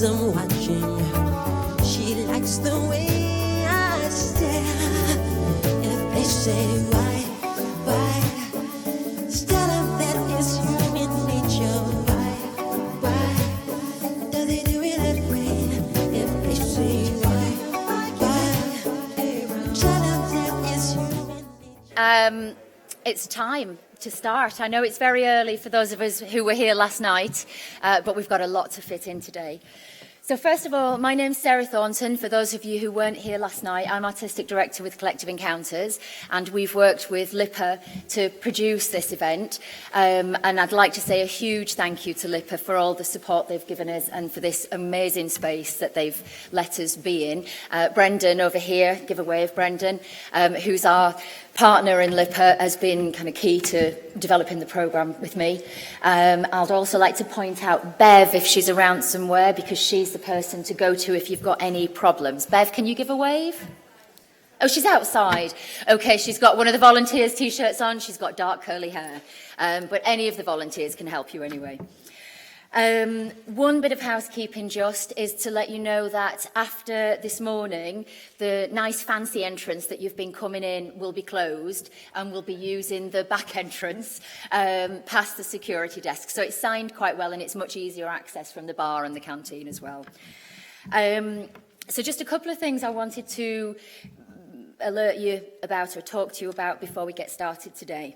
as I'm watching. She likes the way I stare. If they say why, still that is human nature. Why do they do it that way? If they say why, still that is human nature. It's time to start. I know it's very early for those of us who were here last night, but we've got a lot to fit in today. So first of all, my name's Sarah Thornton. For those of you who weren't here last night, I'm Artistic Director with Collective Encounters, and we've worked with LIPA to produce this event. And I'd like to say a huge thank you to LIPA for all the support they've given us and for this amazing space that they've let us be in. Brendan over here, give a wave, Brendan, who's our partner in LIPA, has been kind of key to developing the programme with me. I'd also like to point out Bev, if she's around somewhere, because she's the person to go to if you've got any problems. Bev, can you give a wave? Oh, she's outside. Okay, she's got one of the volunteers' T-shirts on. She's got dark curly hair. But any of the volunteers can help you anyway. One bit of housekeeping just is to let you know that after this morning, the nice fancy entrance that you've been coming in will be closed and we'll be using the back entrance past the security desk. So it's signed quite well and it's much easier access from the bar and the canteen as well. So just a couple of things I wanted to alert you about or talk to you about before we get started today.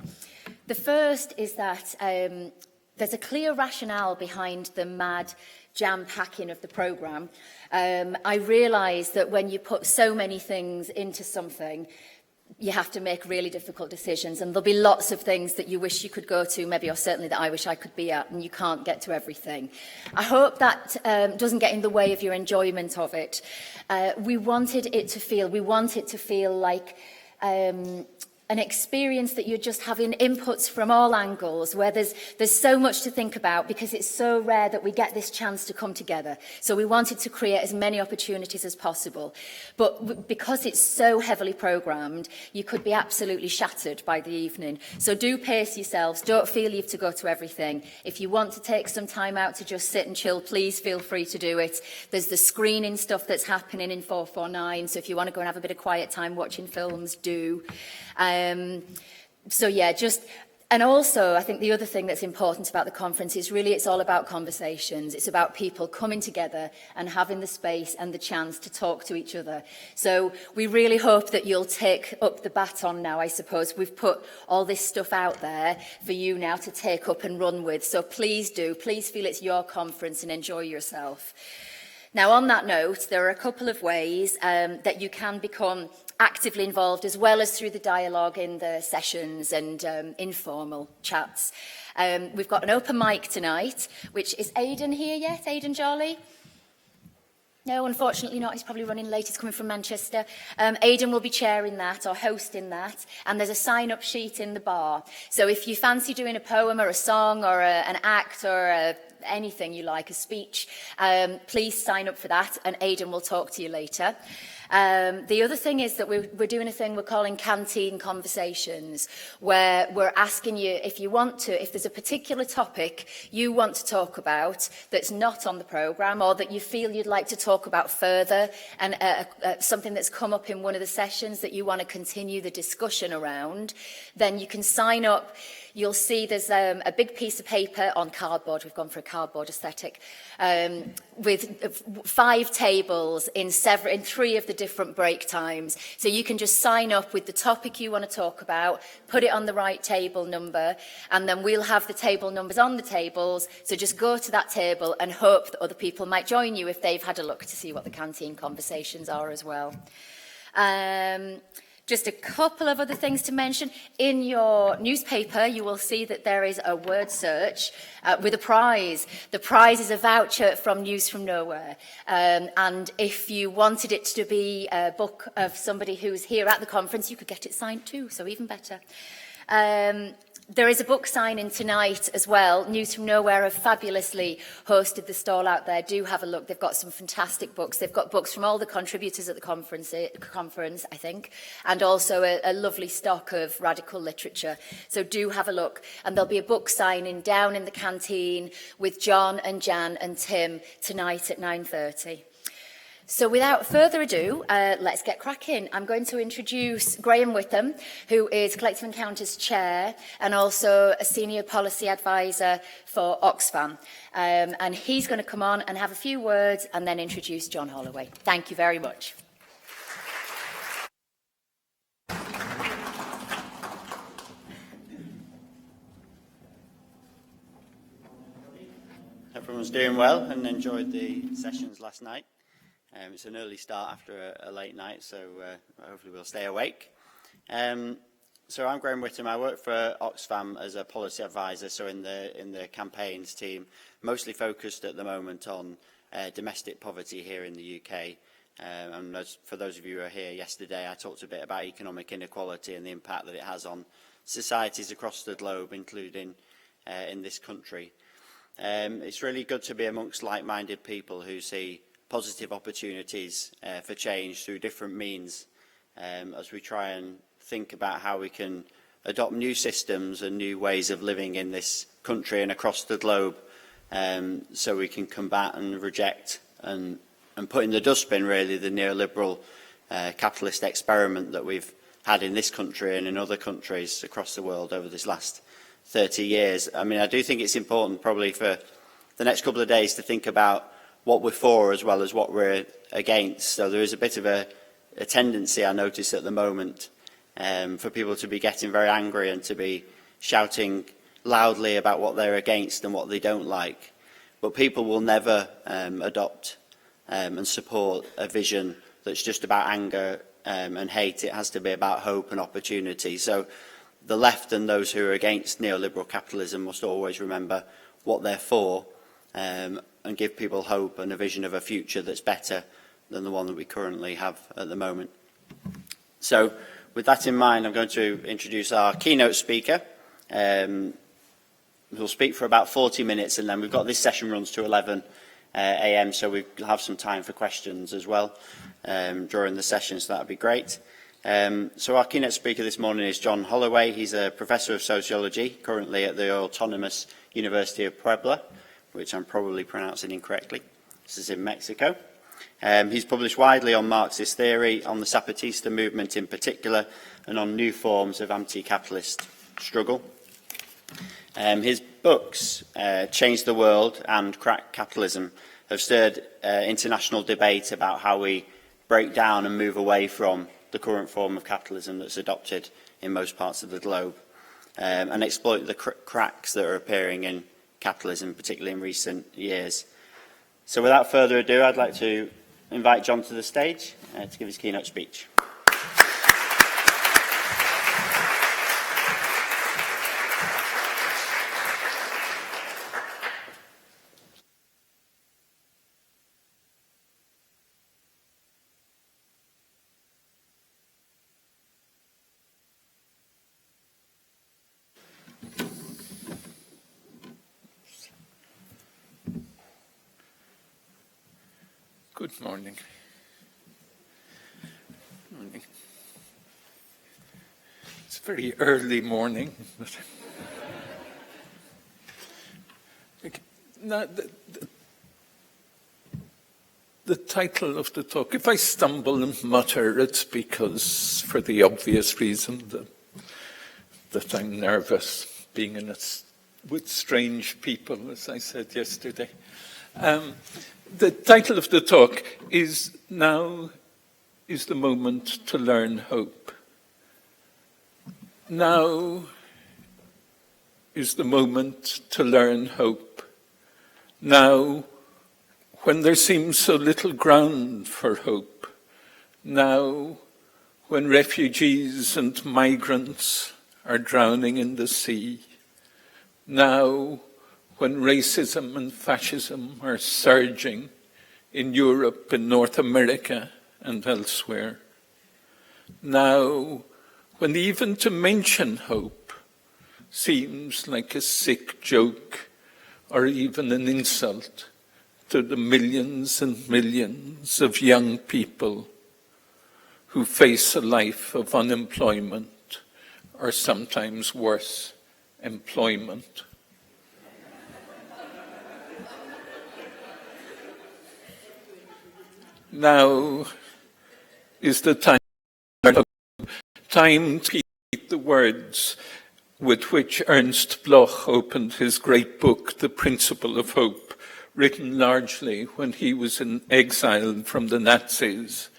The first is that there's a clear rationale behind the mad jam-packing of the programme. I realise that when you put so many things into something, you have to make really difficult decisions, and there'll be lots of things that you wish you could go to, maybe, or certainly that I wish I could be at, and you can't get to everything. I hope that doesn't get in the way of your enjoyment of it. We want it to feel like an experience that you're just having inputs from all angles, where there's so much to think about because it's so rare that we get this chance to come together. So we wanted to create as many opportunities as possible. But because it's so heavily programmed, you could be absolutely shattered by the evening. So do pace yourselves. Don't feel you have to go to everything. If you want to take some time out to just sit and chill, please feel free to do it. There's the screening stuff that's happening in 449. So if you want to go and have a bit of quiet time watching films, do. So yeah, and also I think the other thing that's important about the conference is really it's all about conversations. It's about people coming together and having the space and the chance to talk to each other. So we really hope that you'll take up the baton now, I suppose. We've put all this stuff out there for you now to take up and run with. So please feel it's your conference and enjoy yourself. Now, on that note, there are a couple of ways that you can become actively involved, as well as through the dialogue in the sessions and informal chats. We've got an open mic tonight, which is Aidan here yet? Aidan Jolly? No, unfortunately not. He's probably running late. He's coming from Manchester. Aidan will be chairing that or hosting that. And there's a sign-up sheet in the bar. So if you fancy doing a poem or a song or an act or anything you like, a speech, please sign up for that. And Aidan will talk to you later. The other thing is that we're doing a thing we're calling canteen conversations, where we're asking you if there's a particular topic you want to talk about that's not on the programme or that you feel you'd like to talk about further, and something that's come up in one of the sessions that you want to continue the discussion around, then you can sign up. You'll see there's a big piece of paper on cardboard. We've gone for a cardboard aesthetic, with 5 tables in 3 of the different break times. So you can just sign up with the topic you want to talk about, put it on the right table number, and then we'll have the table numbers on the tables. So just go to that table and hope that other people might join you if they've had a look to see what the canteen conversations are as well. Just a couple of other things to mention. In your newspaper, you will see that there is a word search with a prize. The prize is a voucher from News from Nowhere. And if you wanted it to be a book of somebody who's here at the conference, you could get it signed too, so even better. There is a book signing tonight as well. News from Nowhere have fabulously hosted the stall out there. Do have a look. They've got some fantastic books. They've got books from all the contributors at the conference I think, and also a lovely stock of radical literature. So do have a look. And there'll be a book signing down in the canteen with John and Jan and Tim tonight at 9:30. So without further ado, let's get cracking. I'm going to introduce Graham Witham, who is Collective Encounters Chair and also a Senior Policy Advisor for Oxfam. And he's going to come on and have a few words and then introduce John Holloway. Thank you very much. Everyone's doing well and enjoyed the sessions last night. It's an early start after a late night, so hopefully we'll stay awake. So I'm Graham Witham. I work for Oxfam as a policy advisor, so in the campaigns team, mostly focused at the moment on domestic poverty here in the UK. And for those of you who were here yesterday, I talked a bit about economic inequality and the impact that it has on societies across the globe, including in this country. It's really good to be amongst like-minded people who see positive opportunities for change through different means as we try and think about how we can adopt new systems and new ways of living in this country and across the globe, so we can combat and reject and put in the dustbin really the neoliberal capitalist experiment that we've had in this country and in other countries across the world over this last 30 years. I mean, I do think it's important probably for the next couple of days to think about what we're for as well as what we're against. So there is a bit of a tendency, I notice at the moment, for people to be getting very angry and to be shouting loudly about what they're against and what they don't like. But people will never adopt and support a vision that's just about anger and hate. It has to be about hope and opportunity. So the left and those who are against neoliberal capitalism must always remember what they're for, and give people hope and a vision of a future that's better than the one that we currently have at the moment. So with that in mind, I'm going to introduce our keynote speaker. We'll speak for about 40 minutes, and then we've got this session runs to 11 a.m, so we'll have some time for questions as well during the session, so that would be great. So our keynote speaker this morning is John Holloway. He's a professor of sociology, currently at the Autonomous University of Puebla, which I'm probably pronouncing incorrectly. This is in Mexico. He's published widely on Marxist theory, on the Zapatista movement in particular, and on new forms of anti-capitalist struggle. His books, Change the World and Crack Capitalism, have stirred international debate about how we break down and move away from the current form of capitalism that's adopted in most parts of the globe, and exploit the cracks that are appearing in capitalism, particularly in recent years. So without further ado, I'd like to invite John to the stage to give his keynote speech. Good morning. Morning. It's a very early morning. But now, the title of the talk, if I stumble and mutter, it's because, for the obvious reason that I'm nervous being with strange people, as I said yesterday. The title of the talk is Now is the Moment to Learn Hope. Now is the moment to learn hope. Now, when there seems so little ground for hope. Now, when refugees and migrants are drowning in the sea. Now, when racism and fascism are surging in Europe, in North America, and elsewhere. Now, when even to mention hope seems like a sick joke or even an insult to the millions and millions of young people who face a life of unemployment, or sometimes worse, employment. Now is the time to repeat the words with which Ernst Bloch opened his great book, The Principle of Hope, written largely when he was in exile from the Nazis,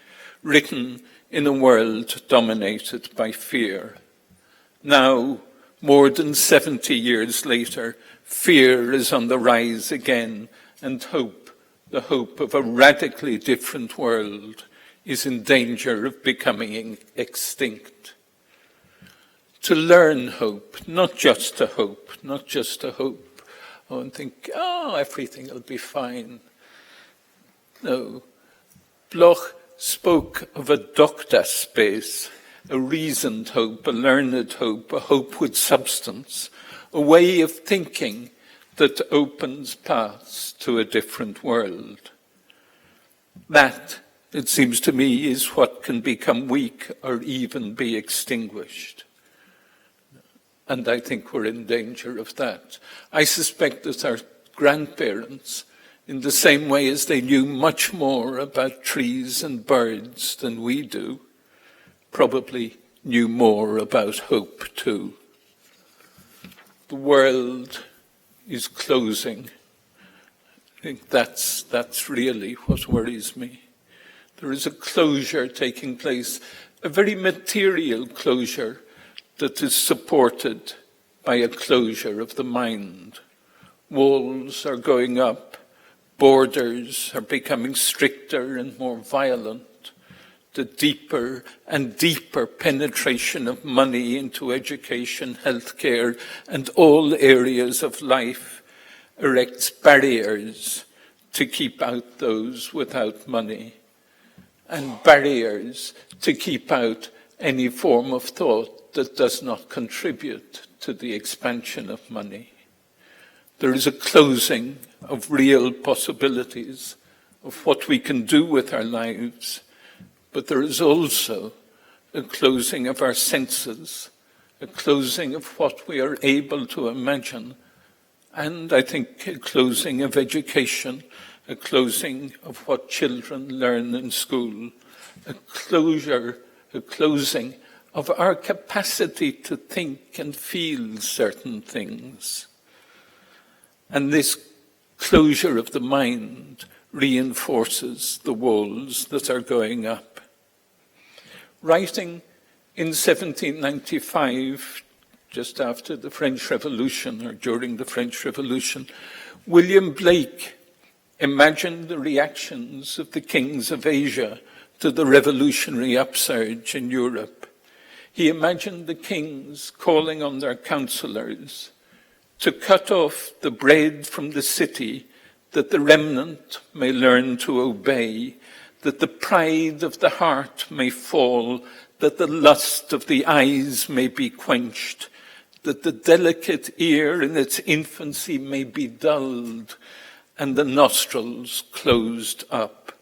written in a world dominated by fear. Now, more than 70 years later, fear is on the rise again, and hope, the hope of a radically different world, is in danger of becoming extinct. To learn hope, not just to hope, not just to hope, and think, everything will be fine. No. Bloch spoke of a docta space, a reasoned hope, a learned hope, a hope with substance, a way of thinking that opens paths to a different world. That, it seems to me, is what can become weak or even be extinguished. And I think we're in danger of that. I suspect that our grandparents, in the same way as they knew much more about trees and birds than we do, probably knew more about hope too. The world is closing. I think that's really what worries me. There is a closure taking place, a very material closure that is supported by a closure of the mind. Walls are going up, borders are becoming stricter and more violent. The deeper and deeper penetration of money into education, healthcare, and all areas of life erects barriers to keep out those without money, and barriers to keep out any form of thought that does not contribute to the expansion of money. There is a closing of real possibilities of what we can do with our lives, but there is also a closing of our senses, a closing of what we are able to imagine, and I think a closing of education, a closing of what children learn in school, a closing of our capacity to think and feel certain things. And this closure of the mind reinforces the walls that are going up. Writing in 1795, just after the French Revolution, or during the French Revolution, William Blake imagined the reactions of the kings of Asia to the revolutionary upsurge in Europe. He imagined the kings calling on their counselors to cut off the bread from the city, that the remnant may learn to obey, that the pride of the heart may fall, that the lust of the eyes may be quenched, that the delicate ear in its infancy may be dulled, and the nostrils closed up,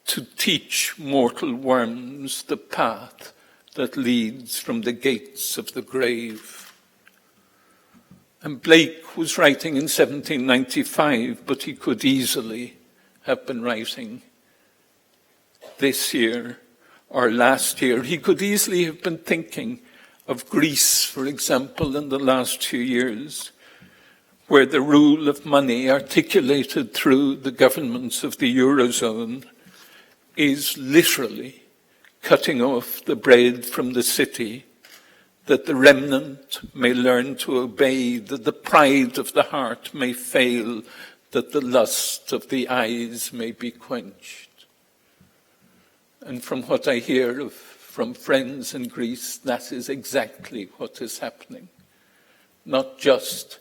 to teach mortal worms the path that leads from the gates of the grave. And Blake was writing in 1795, but he could easily have been writing this year or last year. He could easily have been thinking of Greece, for example, in the last few years, where the rule of money articulated through the governments of the Eurozone is literally cutting off the bread from the city, that the remnant may learn to obey, that the pride of the heart may fail, that the lust of the eyes may be quenched. And from what I hear from friends in Greece, that is exactly what is happening. Not just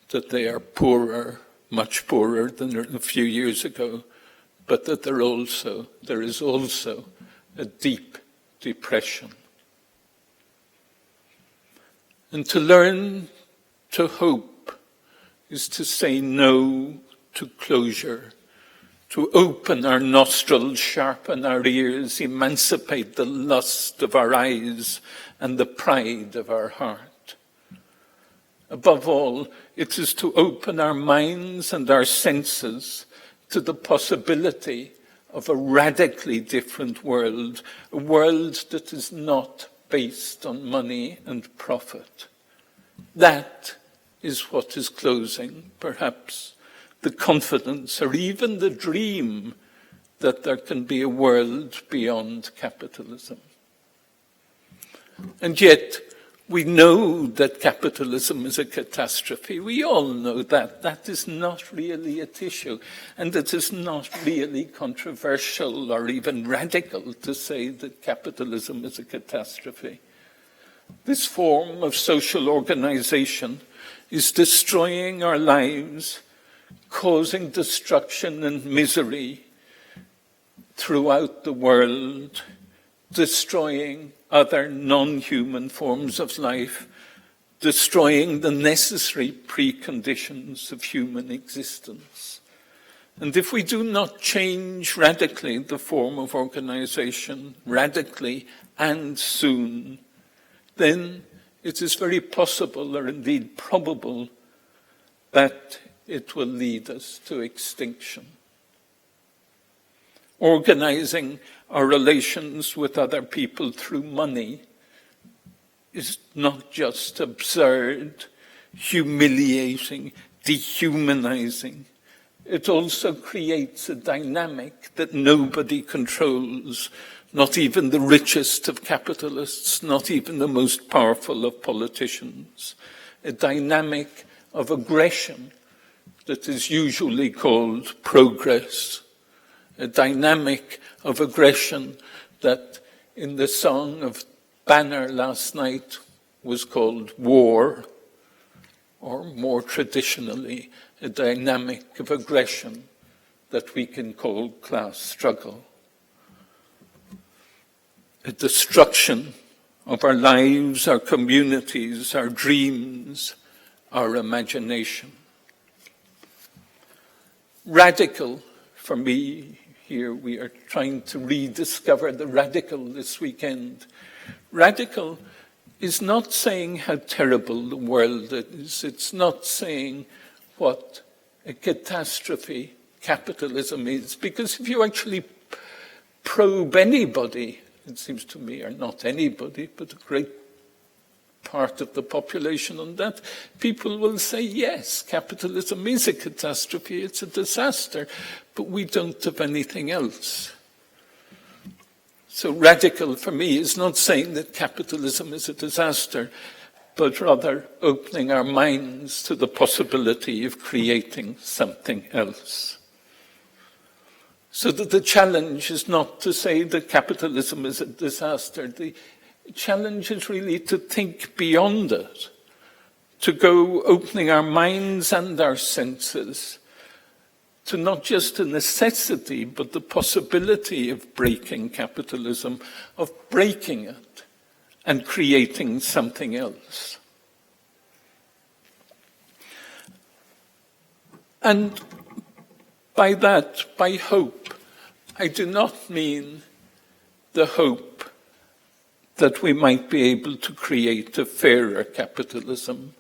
that they are poorer, much poorer than a few years ago, but that there is also a deep depression. And to learn to hope is to say no to closure, to open our nostrils, sharpen our ears, emancipate the lust of our eyes and the pride of our heart. Above all, it is to open our minds and our senses to the possibility of a radically different world, a world that is not based on money and profit. That is what is closing, perhaps, the confidence or even the dream that there can be a world beyond capitalism. And yet, we know that capitalism is a catastrophe. We all know that. That is not really at issue. And it is not really controversial or even radical to say that capitalism is a catastrophe. This form of social organization is destroying our lives, causing destruction and misery throughout the world, destroying other non-human forms of life, destroying the necessary preconditions of human existence. And if we do not change radically the form of organization, radically and soon, then it is very possible, or indeed probable, that it will lead us to extinction. Organizing our relations with other people through money is not just absurd, humiliating, dehumanizing. It also creates a dynamic that nobody controls, not even the richest of capitalists, not even the most powerful of politicians. A dynamic of aggression that is usually called progress. A dynamic of aggression that in the song of Banner last night was called war, or more traditionally, a dynamic of aggression that we can call class struggle. A destruction of our lives, our communities, our dreams, our imagination. Radical, for me, here we are trying to rediscover the radical this weekend. Radical is not saying how terrible the world is. It's not saying what a catastrophe capitalism is. Because if you actually probe anybody, it seems to me, or not anybody, but a great part of the population on that, people will say, yes, capitalism is a catastrophe, it's a disaster, but we don't have anything else. So radical for me is not saying that capitalism is a disaster, but rather opening our minds to the possibility of creating something else. So that the challenge is not to say that capitalism is a disaster. The challenge is really to think beyond it, to go opening our minds and our senses to not just a necessity, but the possibility of breaking capitalism, of breaking it and creating something else. And by that, by hope, I do not mean the hope that we might be able to create a fairer capitalism,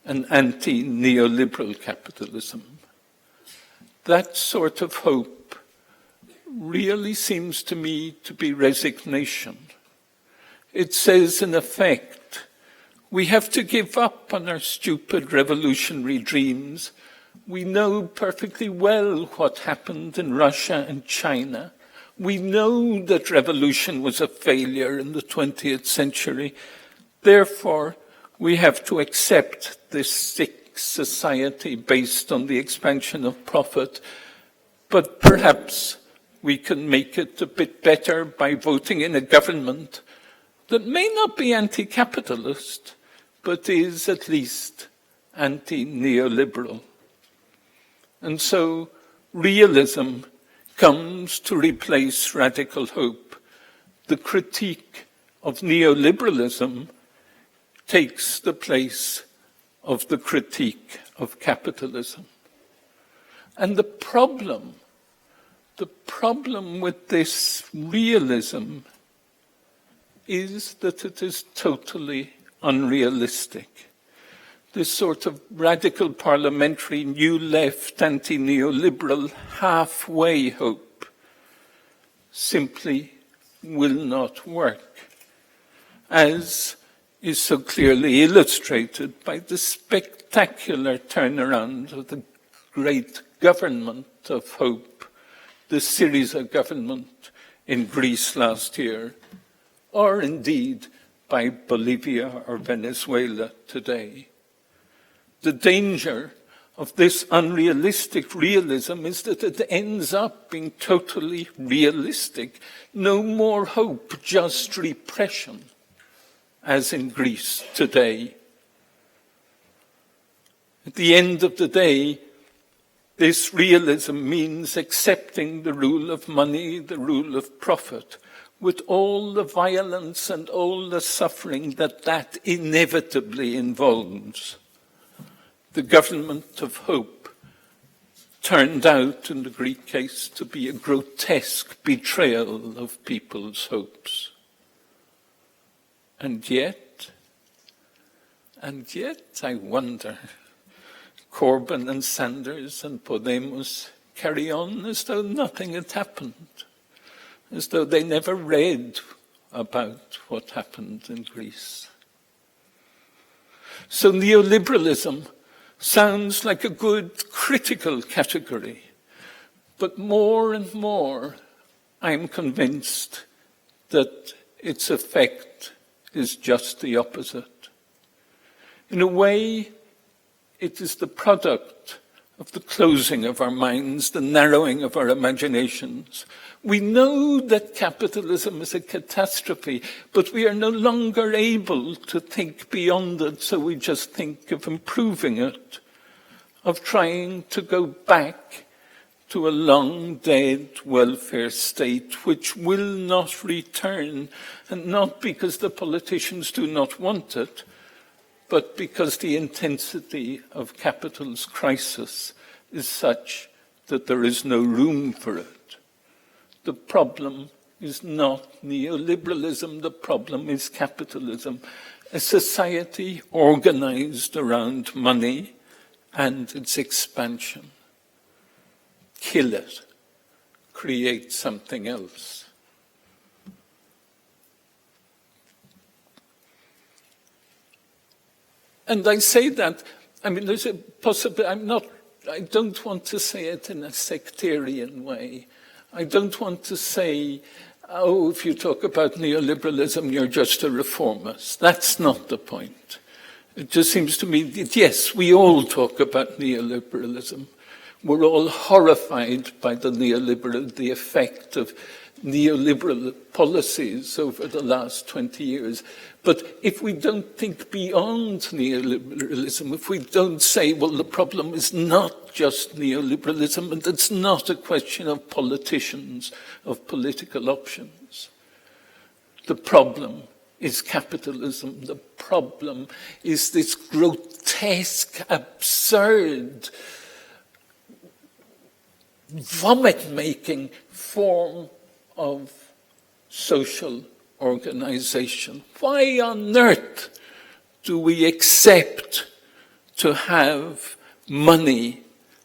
an anti-neoliberal capitalism. That sort of hope really seems to me to be resignation. It says, in effect, we have to give up on our stupid revolutionary dreams. We know perfectly well what happened in Russia and China. We know that revolution was a failure in the 20th century. Therefore, we have to accept this sick society based on the expansion of profit. But perhaps we can make it a bit better by voting in a government that may not be anti-capitalist, but is at least anti-neoliberal. And so realism comes to replace radical hope. The critique of neoliberalism takes the place of the critique of capitalism. And the problem with this realism is that it is totally unrealistic. This sort of radical parliamentary new left anti-neoliberal halfway hope simply will not work, as is so clearly illustrated by the spectacular turnaround of the great government of hope, the Syriza government in Greece last year, or indeed by Bolivia or Venezuela today. The danger of this unrealistic realism is that it ends up being totally realistic. No more hope, just repression, as in Greece today. At the end of the day, this realism means accepting the rule of money, the rule of profit, with all the violence and all the suffering that inevitably involves. The government of hope turned out, in the Greek case, to be a grotesque betrayal of people's hopes. And yet, I wonder, Corbyn and Sanders and Podemos carry on as though nothing had happened, as though they never read about what happened in Greece. So neoliberalism sounds like a good critical category, but more and more I'm convinced that its effect is just the opposite. In a way, it is the product of the closing of our minds, the narrowing of our imaginations. We know that capitalism is a catastrophe, but we are no longer able to think beyond it, so we just think of improving it, of trying to go back to a long-dead welfare state which will not return, and not because the politicians do not want it, but because the intensity of capital's crisis is such that there is no room for it. The problem is not neoliberalism, the problem is capitalism, a society organized around money and its expansion. Kill it, create something else. And I say that, there's a possibility, I don't want to say it in a sectarian way. I don't want to say, oh, if you talk about neoliberalism, you're just a reformist. That's not the point. It just seems to me that, yes, we all talk about neoliberalism. We're all horrified by the effect of neoliberal policies over the last 20 years. But if we don't think beyond neoliberalism, if we don't say, well, the problem is not just neoliberalism, and it's not a question of politicians, of political options. The problem is capitalism. The problem is this grotesque, absurd, vomit-making form of social organization. Why on earth do we accept to have money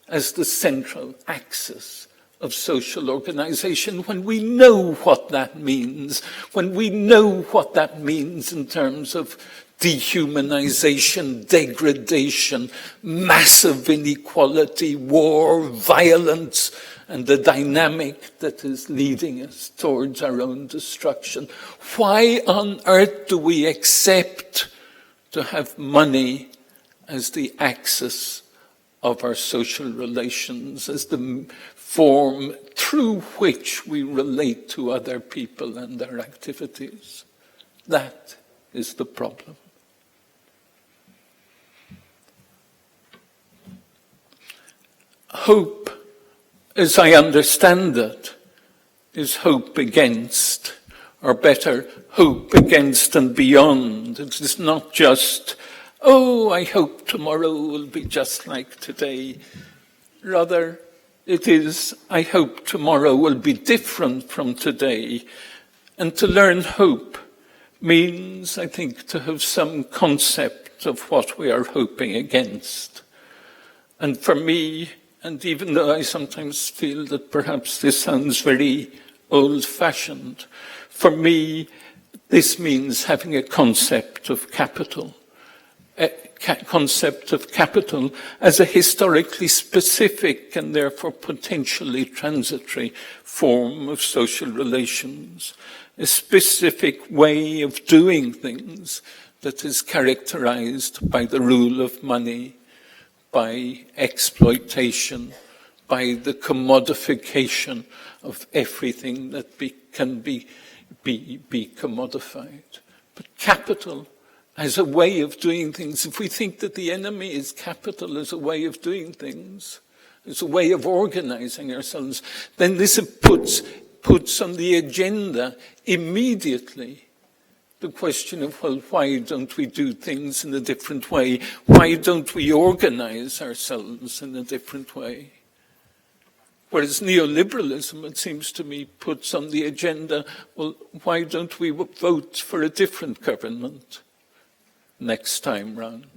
as the central axis of social organization when we know what that means, when we know what that means in terms of dehumanization, degradation, massive inequality, war, violence, and the dynamic that is leading us towards our own destruction? Why on earth do we accept to have money as the axis of our social relations, as the form through which we relate to other people and their activities? That is the problem. Hope, as I understand it, is hope against, or better, hope against and beyond. It is not just oh, I hope tomorrow will be just like today. Rather, it is, I hope tomorrow will be different from today. And to learn hope means, I think, to have some concept of what we are hoping against. And for me, and even though I sometimes feel that perhaps this sounds very old-fashioned, for me, this means having a concept of capital. A concept of capital as a historically specific and therefore potentially transitory form of social relations, a specific way of doing things that is characterized by the rule of money, by exploitation, by the commodification of everything that can be commodified. But capital as a way of doing things, if we think that the enemy is capital as a way of doing things, as a way of organizing ourselves, then this puts on the agenda immediately the question of, well, why don't we do things in a different way? Why don't we organize ourselves in a different way? Whereas neoliberalism, it seems to me, puts on the agenda, well, why don't we vote for a different government next time round?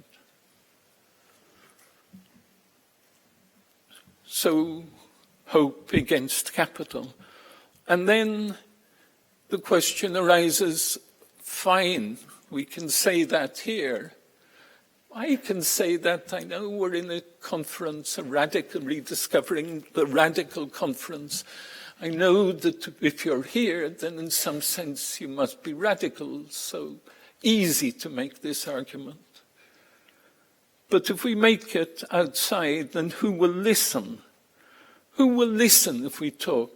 So, hope against capital. And then the question arises, fine, we can say that here. I can say that. I know we're in a conference, a radical rediscovering the radical conference. I know that if you're here, then in some sense you must be radical. So easy to make this argument. But if we make it outside, then who will listen? Who will listen if we talk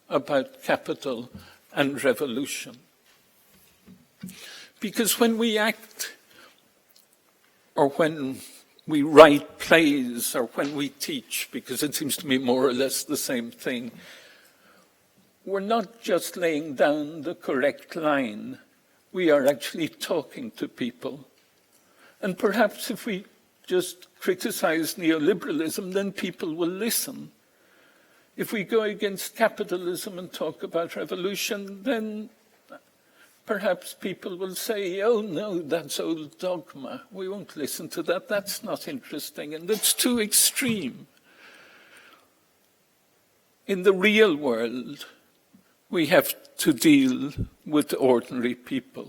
about capital and revolution? Because when we act, or when we write plays, or when we teach, because it seems to me more or less the same thing, we're not just laying down the correct line, we are actually talking to people. And perhaps if we just criticize neoliberalism, then people will listen. If we go against capitalism and talk about revolution, then perhaps people will say, oh no, that's old dogma. We won't listen to that. That's not interesting. And that's too extreme. In the real world, we have to deal with ordinary people.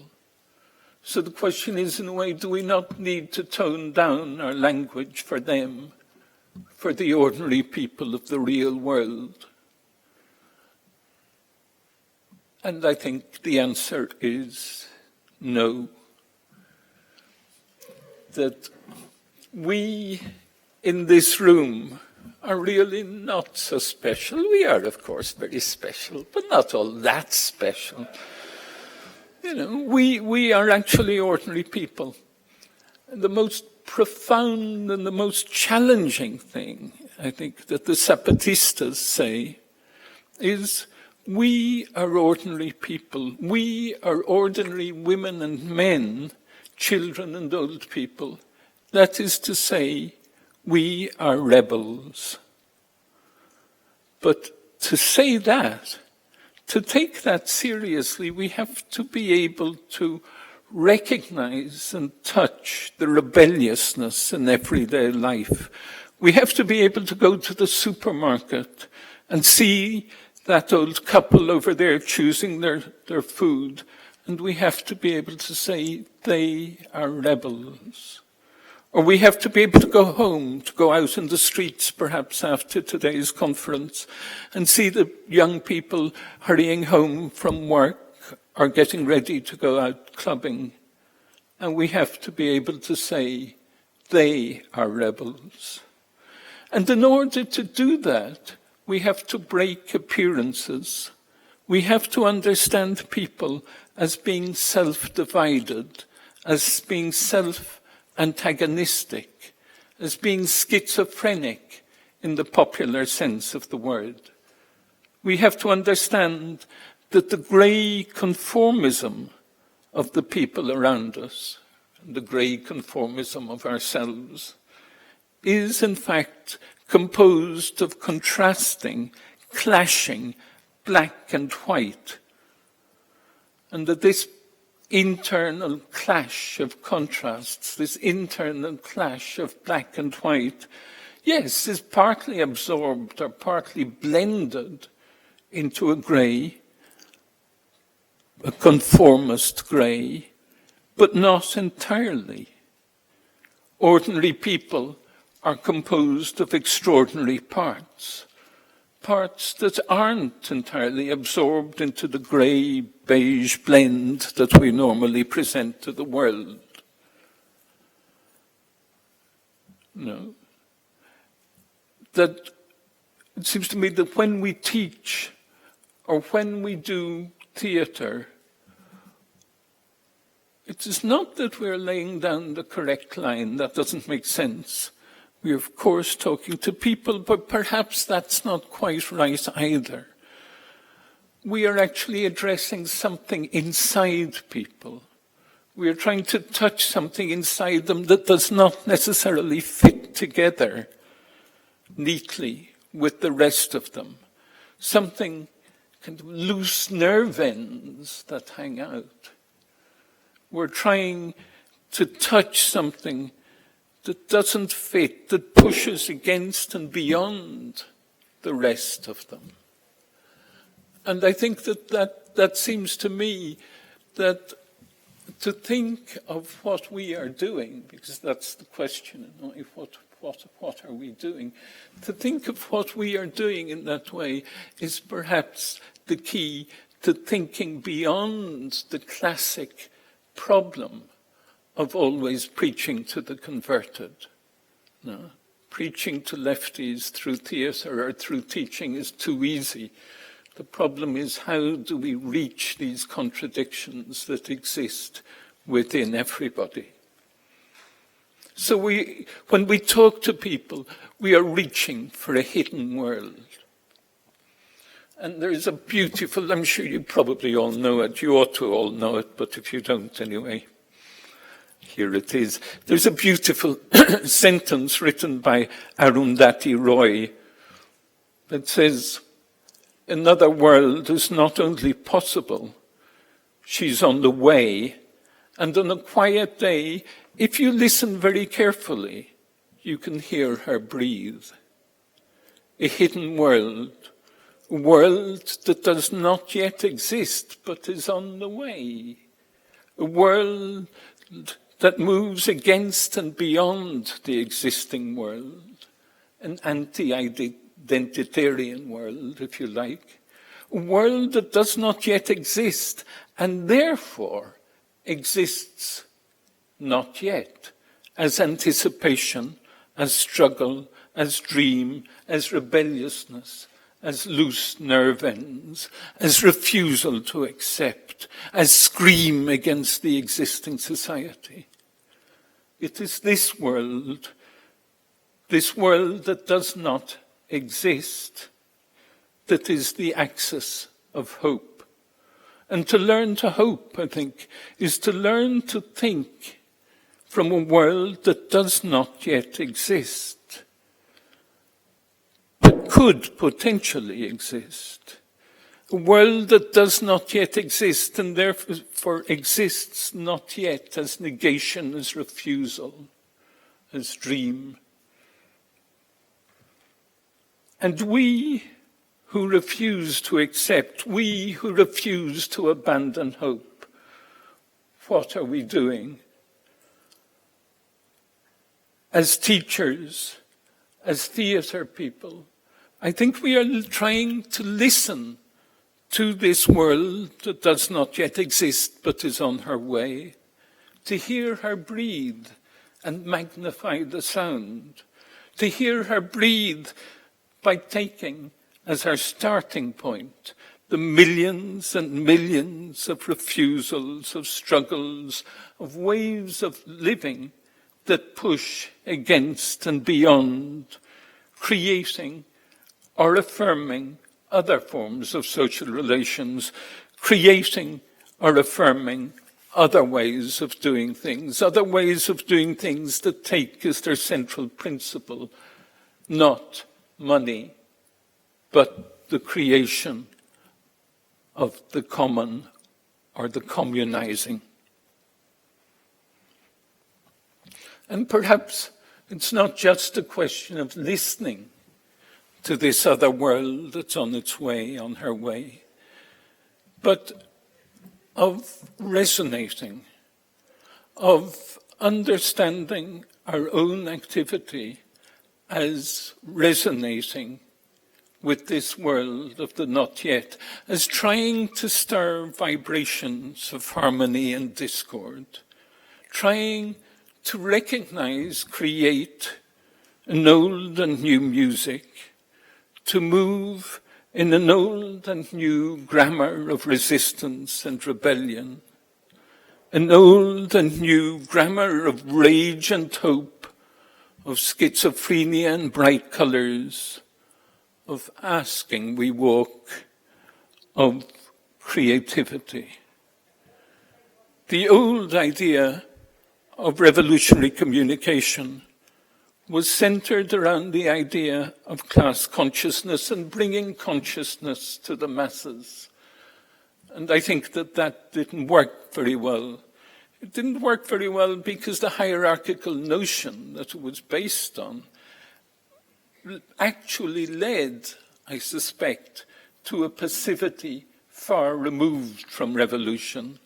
So the question is, in a way, do we not need to tone down our language for them, for the ordinary people of the real world? And I think the answer is no. That we in this room are really not so special. We are, of course, very special, but not all that special. You know, we are actually ordinary people. And the most profound and the most challenging thing, I think, that the Zapatistas say is, we are ordinary people. We are ordinary women and men, children and old people. That is to say, we are rebels. But to say that, to take that seriously, we have to be able to recognize and touch the rebelliousness in everyday life. We have to be able to go to the supermarket and see that old couple over there choosing their food, and we have to be able to say they are rebels. Or we have to be able to go home, to go out in the streets perhaps after today's conference and see the young people hurrying home from work or getting ready to go out clubbing. And we have to be able to say they are rebels. And in order to do that, we have to break appearances. We have to understand people as being self-divided, as being self-antagonistic, as being schizophrenic in the popular sense of the word. We have to understand that the grey conformism of the people around us, the grey conformism of ourselves, is in fact composed of contrasting, clashing black and white, and that this internal clash of contrasts, this internal clash of black and white, yes, is partly absorbed or partly blended into a grey, a conformist grey, but not entirely. Ordinary people are composed of extraordinary parts, parts that aren't entirely absorbed into the grey, beige blend that we normally present to the world. No. That it seems to me that when we teach or when we do theatre, it is not that we're laying down the correct line. That doesn't make sense. We're, of course, talking to people, but perhaps that's not quite right either. We are actually addressing something inside people. We are trying to touch something inside them that does not necessarily fit together neatly with the rest of them. Something kind of loose nerve ends that hang out. We're trying to touch something that doesn't fit, that pushes against and beyond the rest of them. And I think that seems to me that to think of what we are doing, because that's the question, what are we doing? To think of what we are doing in that way is perhaps the key to thinking beyond the classic problem of always preaching to the converted. No. Preaching to lefties through theatre or through teaching is too easy. The problem is, how do we reach these contradictions that exist within everybody? So when we talk to people, we are reaching for a hidden world. And there is a beautiful, I'm sure you probably all know it, you ought to all know it, but if you don't anyway, here it is. There's a beautiful sentence written by Arundhati Roy that says, another world is not only possible, she's on the way, and on a quiet day, if you listen very carefully, you can hear her breathe. A hidden world, a world that does not yet exist, but is on the way. A world that moves against and beyond the existing world. An anti-identitarian world, if you like. A world that does not yet exist, and therefore exists not yet, as anticipation, as struggle, as dream, as rebelliousness, as loose nerve ends, as refusal to accept, as scream against the existing society. It is this world that does not exist, that is the axis of hope. And to learn to hope, I think, is to learn to think from a world that does not yet exist, but could potentially exist. A world that does not yet exist and therefore exists not yet as negation, as refusal, as dream. And we who refuse to accept, we who refuse to abandon hope, what are we doing? As teachers, as theatre people, I think we are trying to listen to this world that does not yet exist but is on her way, to hear her breathe and magnify the sound, to hear her breathe by taking as our starting point the millions and millions of refusals, of struggles, of ways of living that push against and beyond, creating or affirming other forms of social relations, creating or affirming other ways of doing things that take as their central principle not money, but the creation of the common or the communizing. And perhaps it's not just a question of listening to this other world that's on its way, on her way, but of resonating, of understanding our own activity as resonating with this world of the not yet, as trying to stir vibrations of harmony and discord, trying to recognize, create an old and new music, to move in an old and new grammar of resistance and rebellion, an old and new grammar of rage and hope, of schizophrenia and bright colors, of asking we walk, of creativity. The old idea of revolutionary communication was centered around the idea of class consciousness and bringing consciousness to the masses. And I think that didn't work very well. It didn't work very well because the hierarchical notion that it was based on actually led, I suspect, to a passivity far removed from revolution.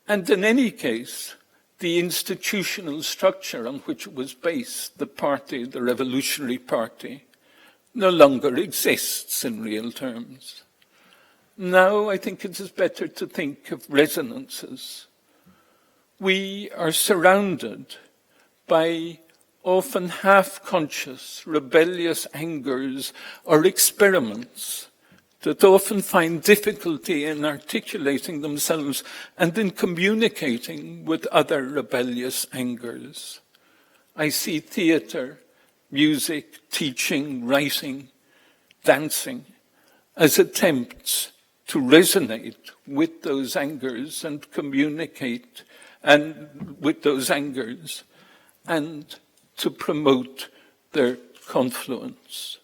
And in any case, the institutional structure on which it was based, the party, the Revolutionary Party, no longer exists in real terms. Now I think it is better to think of resonances. We are surrounded by often half-conscious, rebellious angers or experiments that often find difficulty in articulating themselves and in communicating with other rebellious angers. I see theatre, music, teaching, writing, dancing as attempts to resonate with those angers and communicate with those angers and to promote their confluence.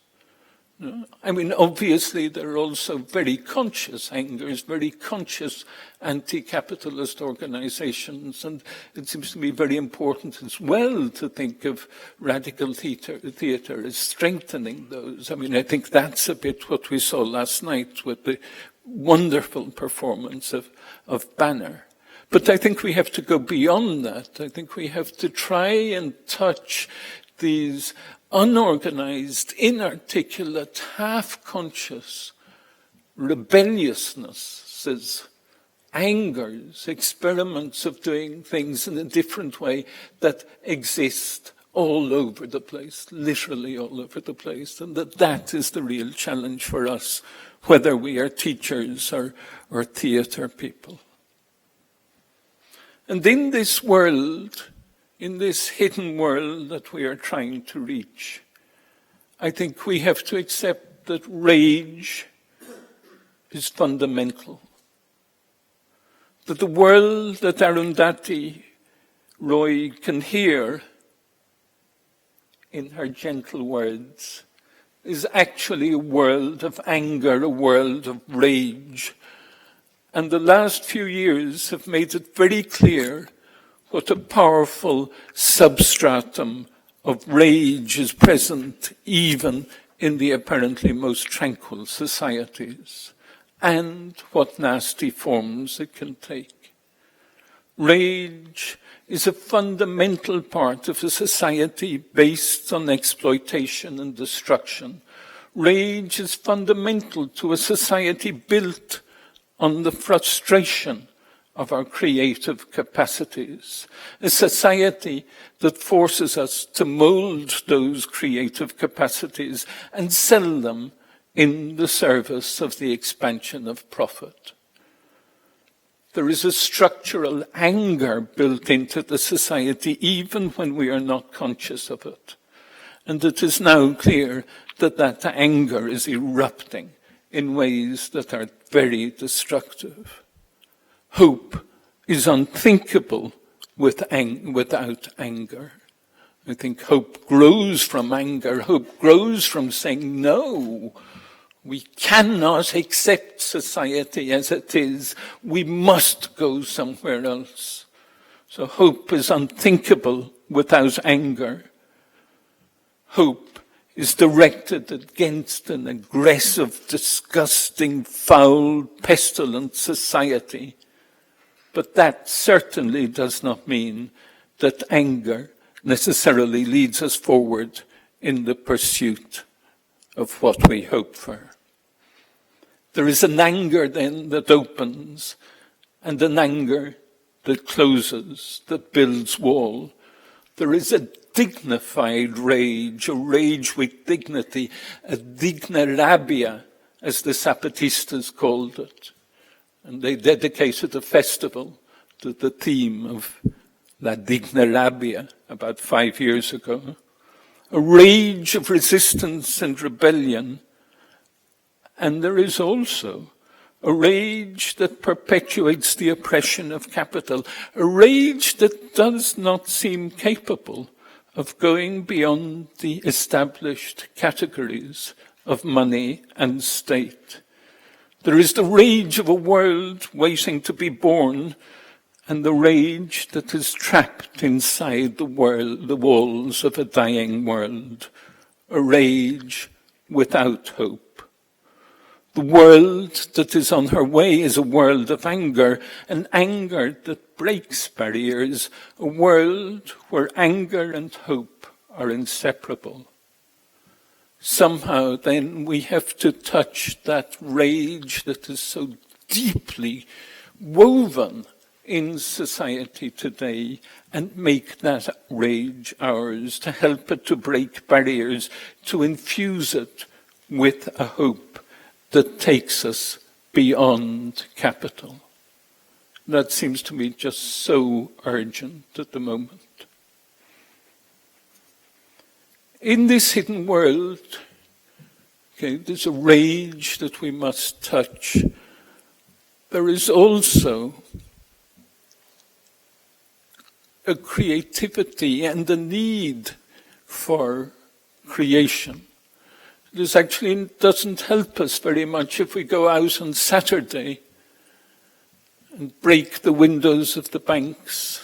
I mean, obviously, there are also very conscious angers, very conscious anti-capitalist organizations, and it seems to me very important as well to think of radical theatre as strengthening those. I mean, I think that's a bit what we saw last night with the wonderful performance of Banner. But I think we have to go beyond that. I think we have to try and touch these unorganized, inarticulate, half-conscious rebelliousnesses, angers, experiments of doing things in a different way that exist all over the place, literally all over the place, and that is the real challenge for us, whether we are teachers or theatre people. And in this world, in this hidden world that we are trying to reach, I think we have to accept that rage is fundamental. That the world that Arundhati Roy can hear in her gentle words is actually a world of anger, a world of rage. And the last few years have made it very clear what a powerful substratum of rage is present even in the apparently most tranquil societies, and what nasty forms it can take. Rage is a fundamental part of a society based on exploitation and destruction. Rage is fundamental to a society built on the frustration of our creative capacities, a society that forces us to mold those creative capacities and sell them in the service of the expansion of profit. There is a structural anger built into the society even when we are not conscious of it. And it is now clear that that anger is erupting in ways that are very destructive. Hope is unthinkable without anger. I think hope grows from anger. Hope grows from saying, no, we cannot accept society as it is. We must go somewhere else. So hope is unthinkable without anger. Hope is directed against an aggressive, disgusting, foul, pestilent society. But that certainly does not mean that anger necessarily leads us forward in the pursuit of what we hope for. There is an anger then that opens, and an anger that closes, that builds wall. There is a dignified rage, a rage with dignity, a digna rabia, as the Zapatistas called it. And they dedicated a festival to the theme of La Digna Rabia about 5 years ago. A rage of resistance and rebellion. And there is also a rage that perpetuates the oppression of capital, a rage that does not seem capable of going beyond the established categories of money and state. There is the rage of a world waiting to be born, and the rage that is trapped inside the walls of a dying world, a rage without hope. The world that is on her way is a world of anger, an anger that breaks barriers, a world where anger and hope are inseparable. Somehow then we have to touch that rage that is so deeply woven in society today and make that rage ours, to help it to break barriers, to infuse it with a hope that takes us beyond capital. That seems to me just so urgent at the moment. In this hidden world, there's a rage that we must touch. There is also a creativity and a need for creation. This actually doesn't help us very much if we go out on Saturday and break the windows of the banks,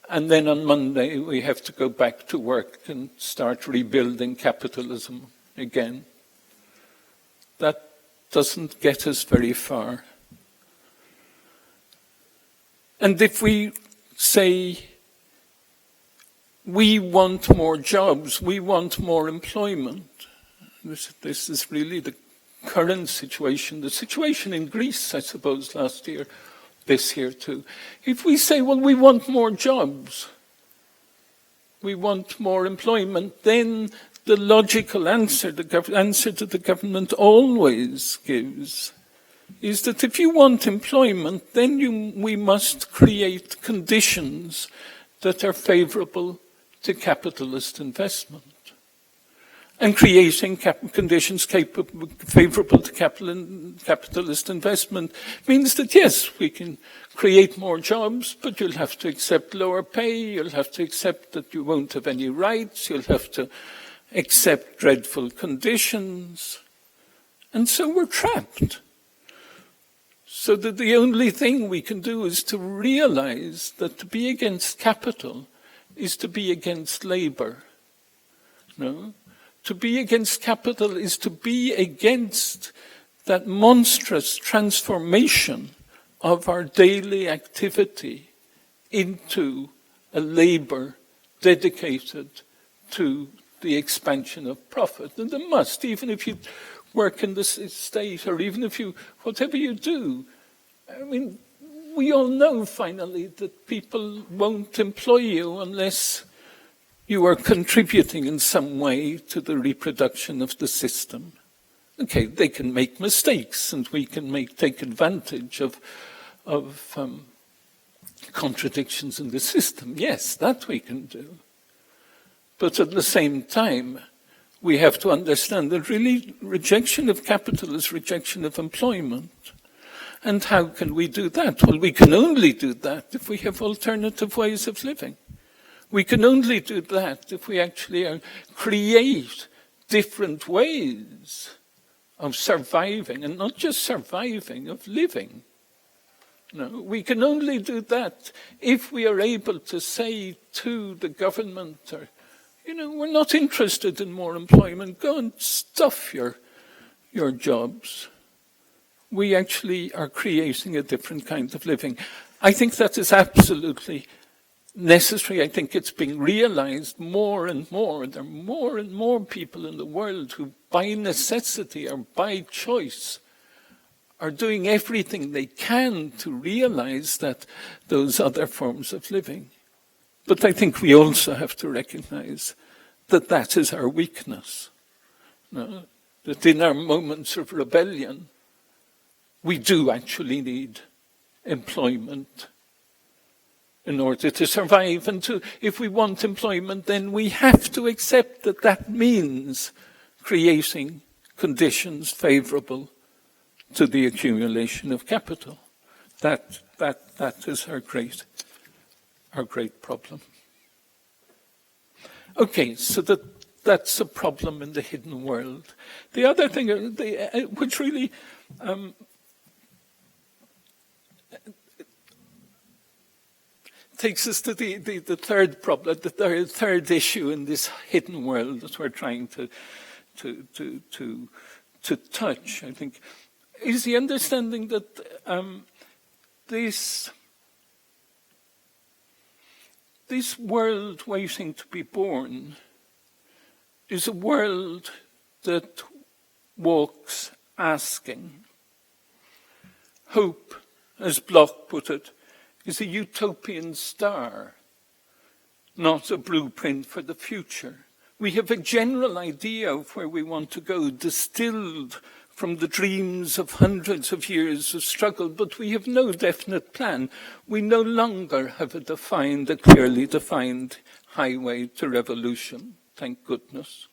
and then on Monday we have to go back to work and start rebuilding capitalism again. That doesn't get us very far. And if we say, we want more jobs, we want more employment. This is really the current situation, the situation in Greece, I suppose, last year, this year too. If we say, well, we want more jobs, we want more employment, then the logical answer, the answer that the government always gives, is that if you want employment, then we must create conditions that are favorable to capitalist investment. And creating conditions favorable to capitalist investment means that, yes, we can create more jobs, but you'll have to accept lower pay, you'll have to accept that you won't have any rights, you'll have to accept dreadful conditions. And so we're trapped. So that the only thing we can do is to realize that to be against capital is to be against labor. No? To be against capital is to be against that monstrous transformation of our daily activity into a labor dedicated to the expansion of profit. And there must, even if you work in the state, or even if you, whatever you do, I mean, we all know finally that people won't employ you unless you are contributing in some way to the reproduction of the system. Okay, they can make mistakes, and we can take advantage of contradictions in the system. Yes, that we can do. But at the same time, we have to understand that really rejection of capital is rejection of employment. And how can we do that? Well, we can only do that if we have alternative ways of living. We can only do that if we actually create different ways of surviving, and not just surviving, of living. No, we can only do that if we are able to say to the government, or, we're not interested in more employment, go and stuff your jobs. We actually are creating a different kind of living. I think that is absolutely necessary. I think it's being realized more and more. There are more and more people in the world who, by necessity or by choice, are doing everything they can to realize that those other forms of living. But I think we also have to recognize that that is our weakness. No? That in our moments of rebellion, we do actually need employment in order to survive. And if we want employment, then we have to accept that that means creating conditions favorable to the accumulation of capital. That is our great problem. Okay, so that's a problem in the hidden world. The other thing, which really takes us to the third problem, the third issue in this hidden world that we're trying to touch, I think, is the understanding that this world waiting to be born is a world that walks asking. Hope, as Bloch put it, is a utopian star, not a blueprint for the future. We have a general idea of where we want to go, distilled from the dreams of hundreds of years of struggle, but we have no definite plan. We no longer have a clearly defined highway to revolution, thank goodness.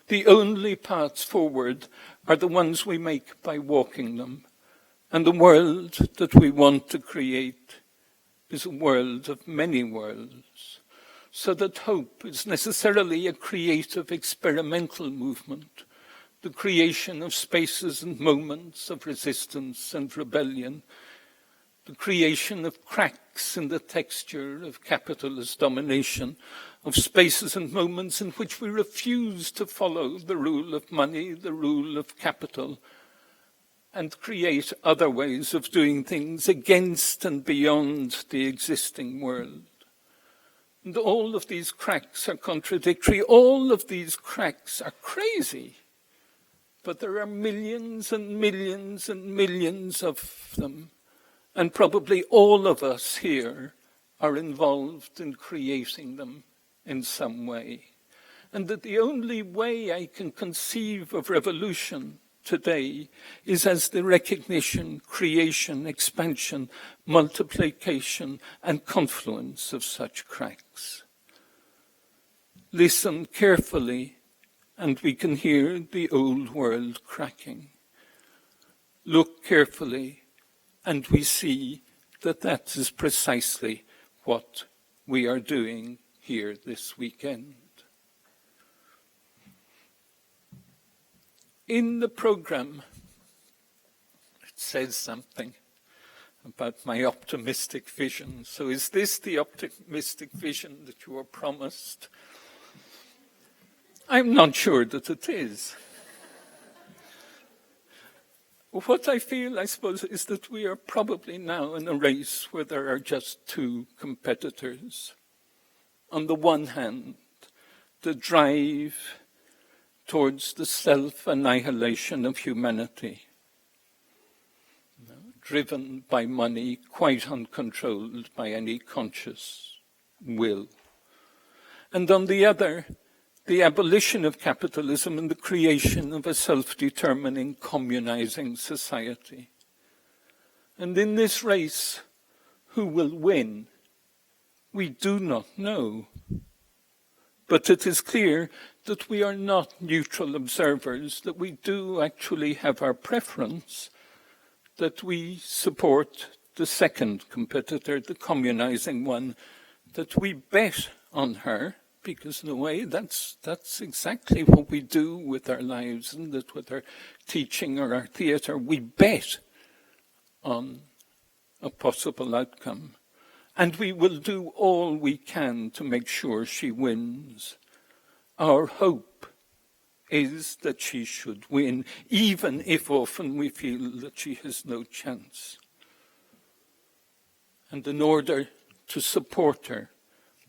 The only paths forward are the ones we make by walking them. And the world that we want to create is a world of many worlds, so that hope is necessarily a creative experimental movement, the creation of spaces and moments of resistance and rebellion, the creation of cracks in the texture of capitalist domination, of spaces and moments in which we refuse to follow the rule of money, the rule of capital, and create other ways of doing things against and beyond the existing world. And all of these cracks are contradictory. All of these cracks are crazy. But there are millions and millions and millions of them. And probably all of us here are involved in creating them in some way. And that the only way I can conceive of revolution today is as the recognition, creation, expansion, multiplication, and confluence of such cracks. Listen carefully, and we can hear the old world cracking. Look carefully, and we see that that is precisely what we are doing here this weekend. In the program, it says something about my optimistic vision. So is this the optimistic vision that you were promised? I'm not sure that it is. What I feel, I suppose, is that we are probably now in a race where there are just two competitors. On the one hand, the drive towards the self-annihilation of humanity, driven by money, quite uncontrolled by any conscious will. And on the other, the abolition of capitalism and the creation of a self-determining, communizing society. And in this race, who will win? We do not know. But it is clear that we are not neutral observers, that we do actually have our preference, that we support the second competitor, the communizing one, that we bet on her, because in a way that's exactly what we do with our lives, and that with our teaching or our theatre, we bet on a possible outcome. And we will do all we can to make sure she wins. Our hope is that she should win, even if often we feel that she has no chance. And in order to support her,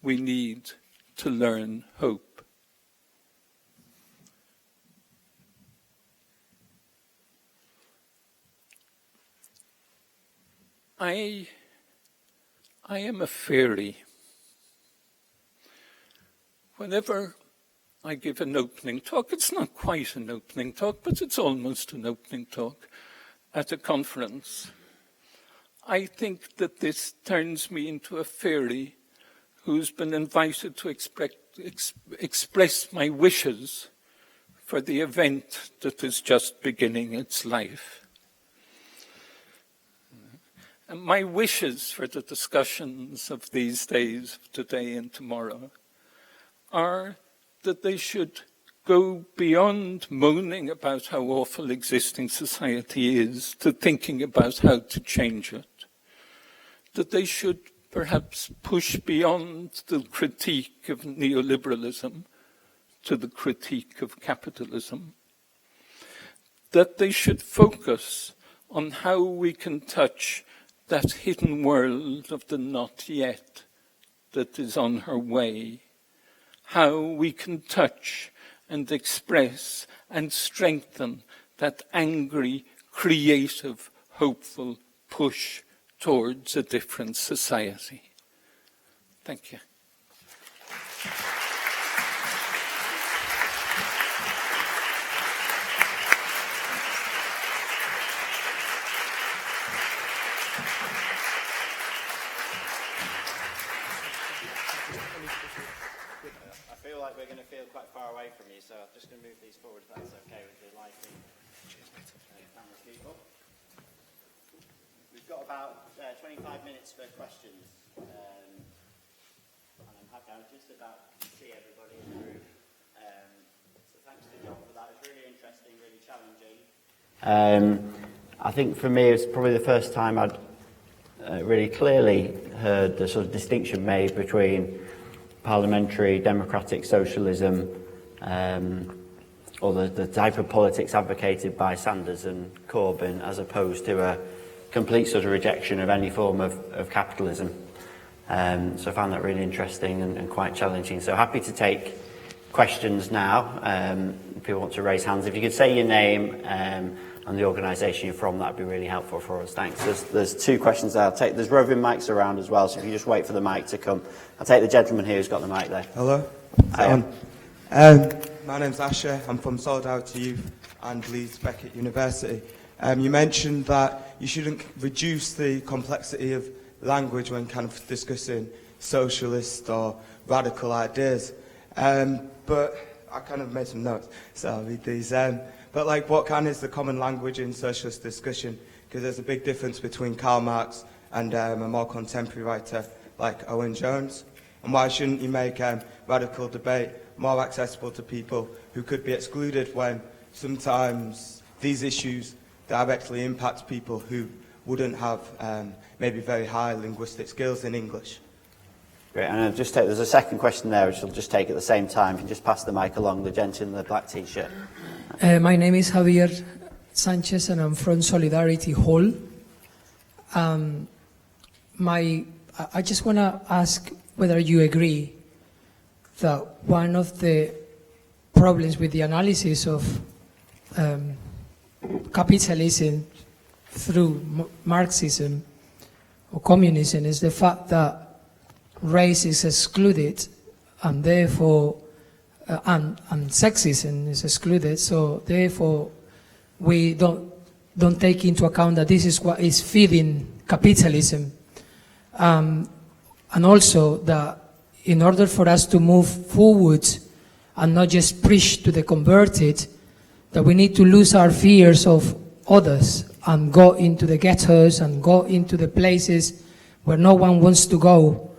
we need to learn hope. I am a fairy. Whenever I give an opening talk, it's not quite an opening talk, but it's almost an opening talk at a conference, I think that this turns me into a fairy who's been invited to express my wishes for the event that is just beginning its life. And my wishes for the discussions of these days, today and tomorrow, are that they should go beyond moaning about how awful existing society is to thinking about how to change it. That they should perhaps push beyond the critique of neoliberalism to the critique of capitalism. That they should focus on how we can touch that hidden world of the not yet that is on her way. How we can touch and express and strengthen that angry, creative, hopeful push towards a different society. Thank you. I feel like we're going to feel quite far away from you, so I'm just going to move these forward if that's okay with the lighting camera people. We've got about 25 minutes for questions. And I'm happy, I'm just about to see everybody in the room. So thanks to John for that. It was really interesting, really challenging. I think for me, it's probably the first time I'd really clearly heard the sort of distinction made between parliamentary democratic socialism or the type of politics advocated by Sanders and Corbyn, as opposed to a complete sort of rejection of any form of capitalism. So I found that really interesting and quite challenging. So happy to take questions now. If people want to raise hands, if you could say your name and the organisation you're from, that'd be really helpful for us. Thanks. There's two questions I'll take. There's roving mics around as well, so if you just wait for the mic to come. I'll take the gentleman here who's got the mic there. Hello. My name's Asher. I'm from Solidarity Youth and Leeds Beckett University. You mentioned that you shouldn't reduce the complexity of language when kind of discussing socialist or radical ideas. But I kind of made some notes, so I'll read these. But like, what kind is the common language in socialist discussion? Because there's a big difference between Karl Marx and a more contemporary writer like Owen Jones. And why shouldn't you make radical debate more accessible to people who could be excluded when sometimes these issues directly impact people who wouldn't have maybe very high linguistic skills in English? Great, and I'll just take, there's a second question there which I'll just take at the same time. You can just pass the mic along, the gent in the black t-shirt. My name is Javier Sanchez and I'm from Solidarity Hall. I just want to ask whether you agree that one of the problems with the analysis of capitalism through Marxism or communism is the fact that race is excluded and therefore and sexism is excluded, so therefore we don't take into account that this is what is feeding capitalism, and also that in order for us to move forward and not just preach to the converted, that we need to lose our fears of others and go into the ghettos and go into the places where no one wants to go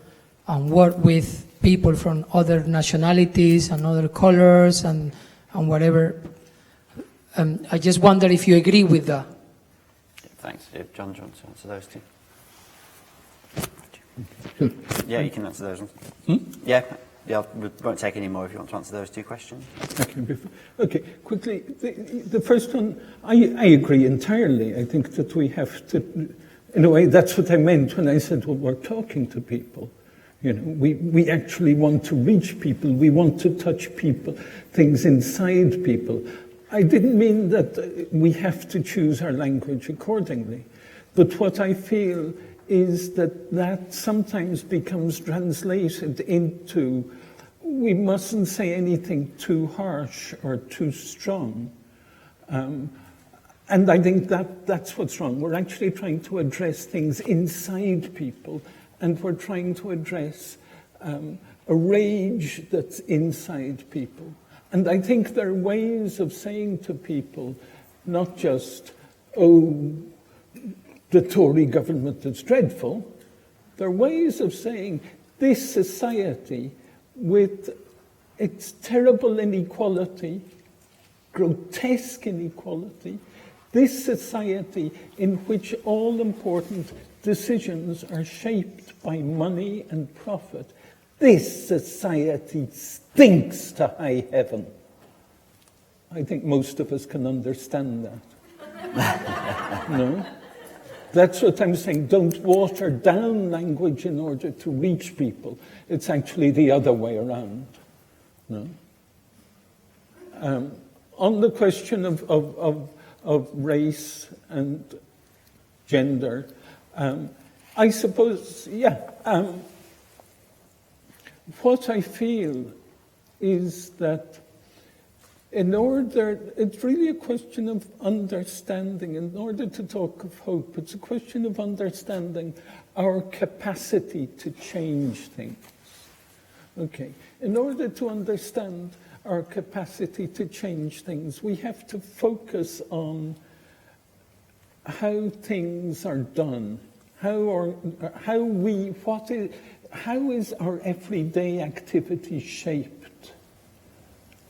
and work with people from other nationalities and other colors and whatever. I just wonder if you agree with that. Thanks. John, do you want to answer those two? Yeah, you can answer those ones. Yeah, we won't take any more if you want to answer those two questions. Okay, quickly, the first one, I agree entirely. I think that we have to, in a way, that's what I meant when I said, well, we're talking to people. You know, we actually want to reach people. We want to touch people, things inside people. I didn't mean that we have to choose our language accordingly. But what I feel is that sometimes becomes translated into, we mustn't say anything too harsh or too strong. And I think that's what's wrong. We're actually trying to address things inside people, and we're trying to address a rage that's inside people. And I think there are ways of saying to people, not just, oh, the Tory government is dreadful. There are ways of saying this society with its terrible inequality, grotesque inequality, this society in which all important decisions are shaped by money and profit, this society stinks to high heaven. I think most of us can understand that. No? That's what I'm saying. Don't water down language in order to reach people. It's actually the other way around. No? On the question of race and gender, I suppose, what I feel is that it's really a question of understanding. In order to talk of hope, it's a question of understanding our capacity to change things. Okay, in order to understand our capacity to change things, we have to focus on how things are done, how is our everyday activity shaped?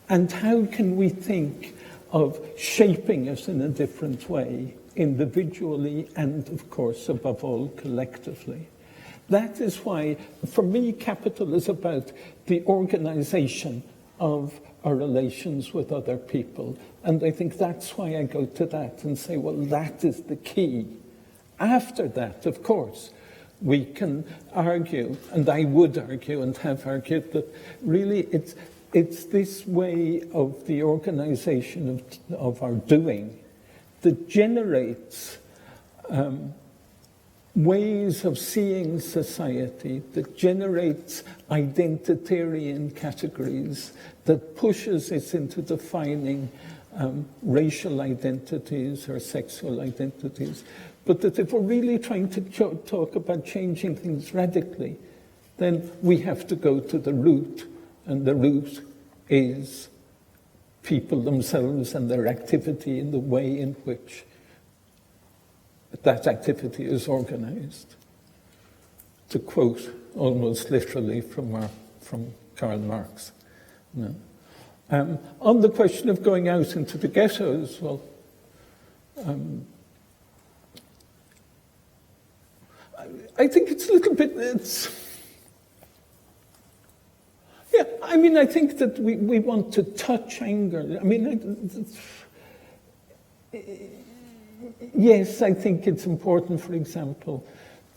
And how can we think of shaping us in a different way, individually and, of course, above all, collectively? That is why, for me, capital is about the organization of our relations with other people. And I think that's why I go to that and say, well, that is the key. After that, of course, we can argue, and I would argue and have argued, that really it's this way of the organization of our doing that generates ways of seeing society, that generates identitarian categories, that pushes us into defining racial identities or sexual identities. But that if we're really trying to talk about changing things radically, then we have to go to the root. And the root is people themselves and their activity in the way in which that activity is organized. To quote almost literally from Karl Marx. No. On the question of going out into the ghettos, well, I think it's a little bit, I think that we want to touch anger. Yes, I think it's important, for example,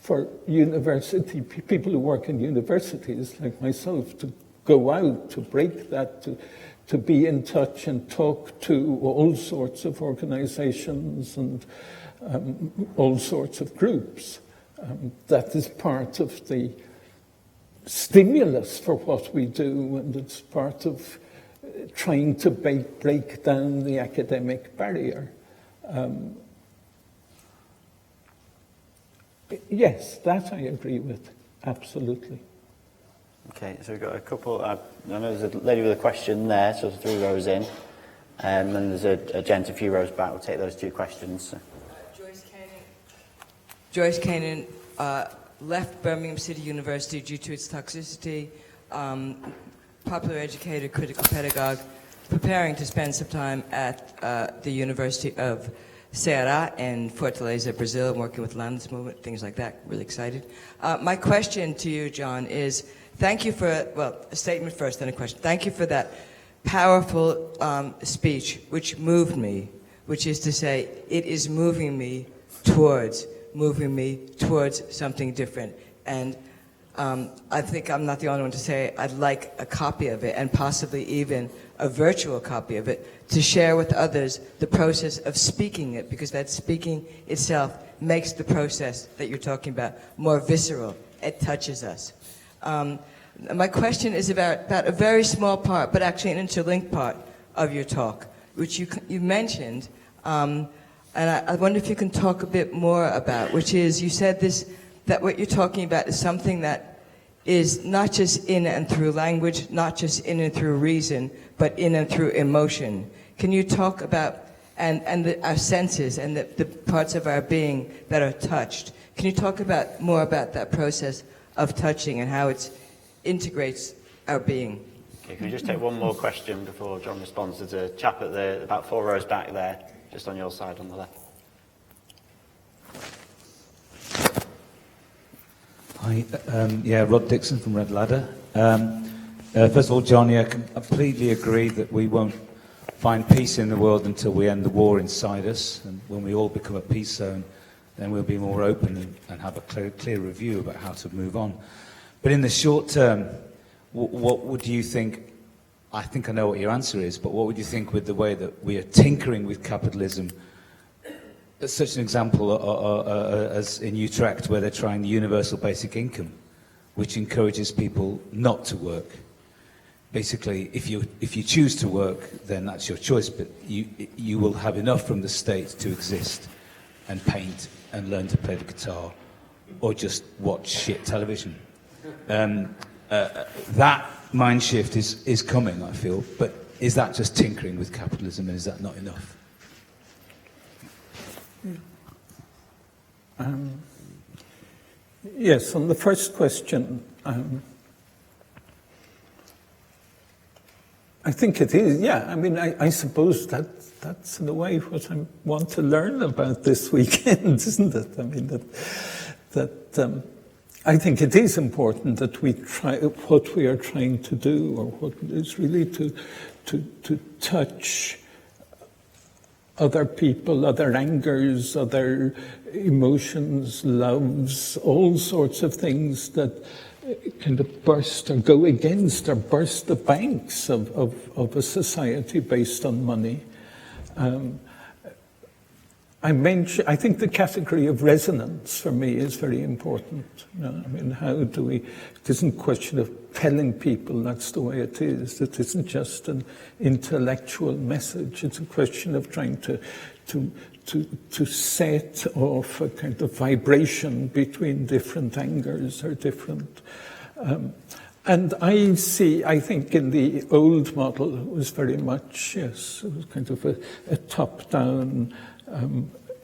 for university people who work in universities like myself to go out, to break that, to be in touch and talk to all sorts of organizations and all sorts of groups. That is part of the stimulus for what we do, and it's part of trying to break down the academic barrier. Yes, that I agree with, absolutely. Okay, so we've got a couple. I know there's a lady with a question there, so 3 rows in. And there's a gent a few rows back. We'll take those 2 questions. So. Joyce Joyce Kanan left Birmingham City University due to its toxicity, popular educator, critical pedagogue, preparing to spend some time at the University of Ceará in Fortaleza, Brazil, working with Lands Movement, things like that. Really excited. My question to you, John, is thank you for, well, a statement first, then a question. Thank you for that powerful speech, which moved me, which is to say, it is moving me towards something different. And I think I'm not the only one to say I'd like a copy of it, and possibly even a virtual copy of it, to share with others the process of speaking it, because that speaking itself makes the process that you're talking about more visceral. It touches us. My question is about a very small part, but actually an interlinked part of your talk, which you mentioned, and I wonder if you can talk a bit more about, which is, you said that what you're talking about is something that is not just in and through language, not just in and through reason, but in and through emotion. Can you talk about, our senses and the parts of our being that are touched? Can you talk more about that process of touching and how it integrates our being? Okay, can we just take one more question before John responds? There's a chap at about 4 rows back there, just on your side on the left. Hi, Rod Dixon from Red Ladder. First of all, John, I completely agree that we won't find peace in the world until we end the war inside us, and when we all become a peace zone, then we'll be more open and have a clear review about how to move on. But in the short term, what would you think? I think I know what your answer is, but what would you think with the way that we are tinkering with capitalism? Such an example as in Utrecht, where they're trying the universal basic income, which encourages people not to work. Basically, if you choose to work, then that's your choice, but you will have enough from the state to exist and paint and learn to play the guitar, or just watch shit television. That mind shift is coming, I feel, but is that just tinkering with capitalism, and is that not enough? Yes, on the first question, I think it is, yeah. I mean, I suppose that's in a way what I want to learn about this weekend, isn't it? I mean, that I think it is important that we try, what we are trying to do, or what is really to touch other people, other angers, other emotions, loves, all sorts of things that kind of burst or go against or burst the banks of a society based on money. I think the category of resonance for me is very important. You know, I mean, how do we? It isn't a question of telling people that's the way it is. It isn't just an intellectual message. It's a question of trying to set off a kind of vibration between different angers or different. And I think in the old model it was very much, yes, it was kind of a top-down,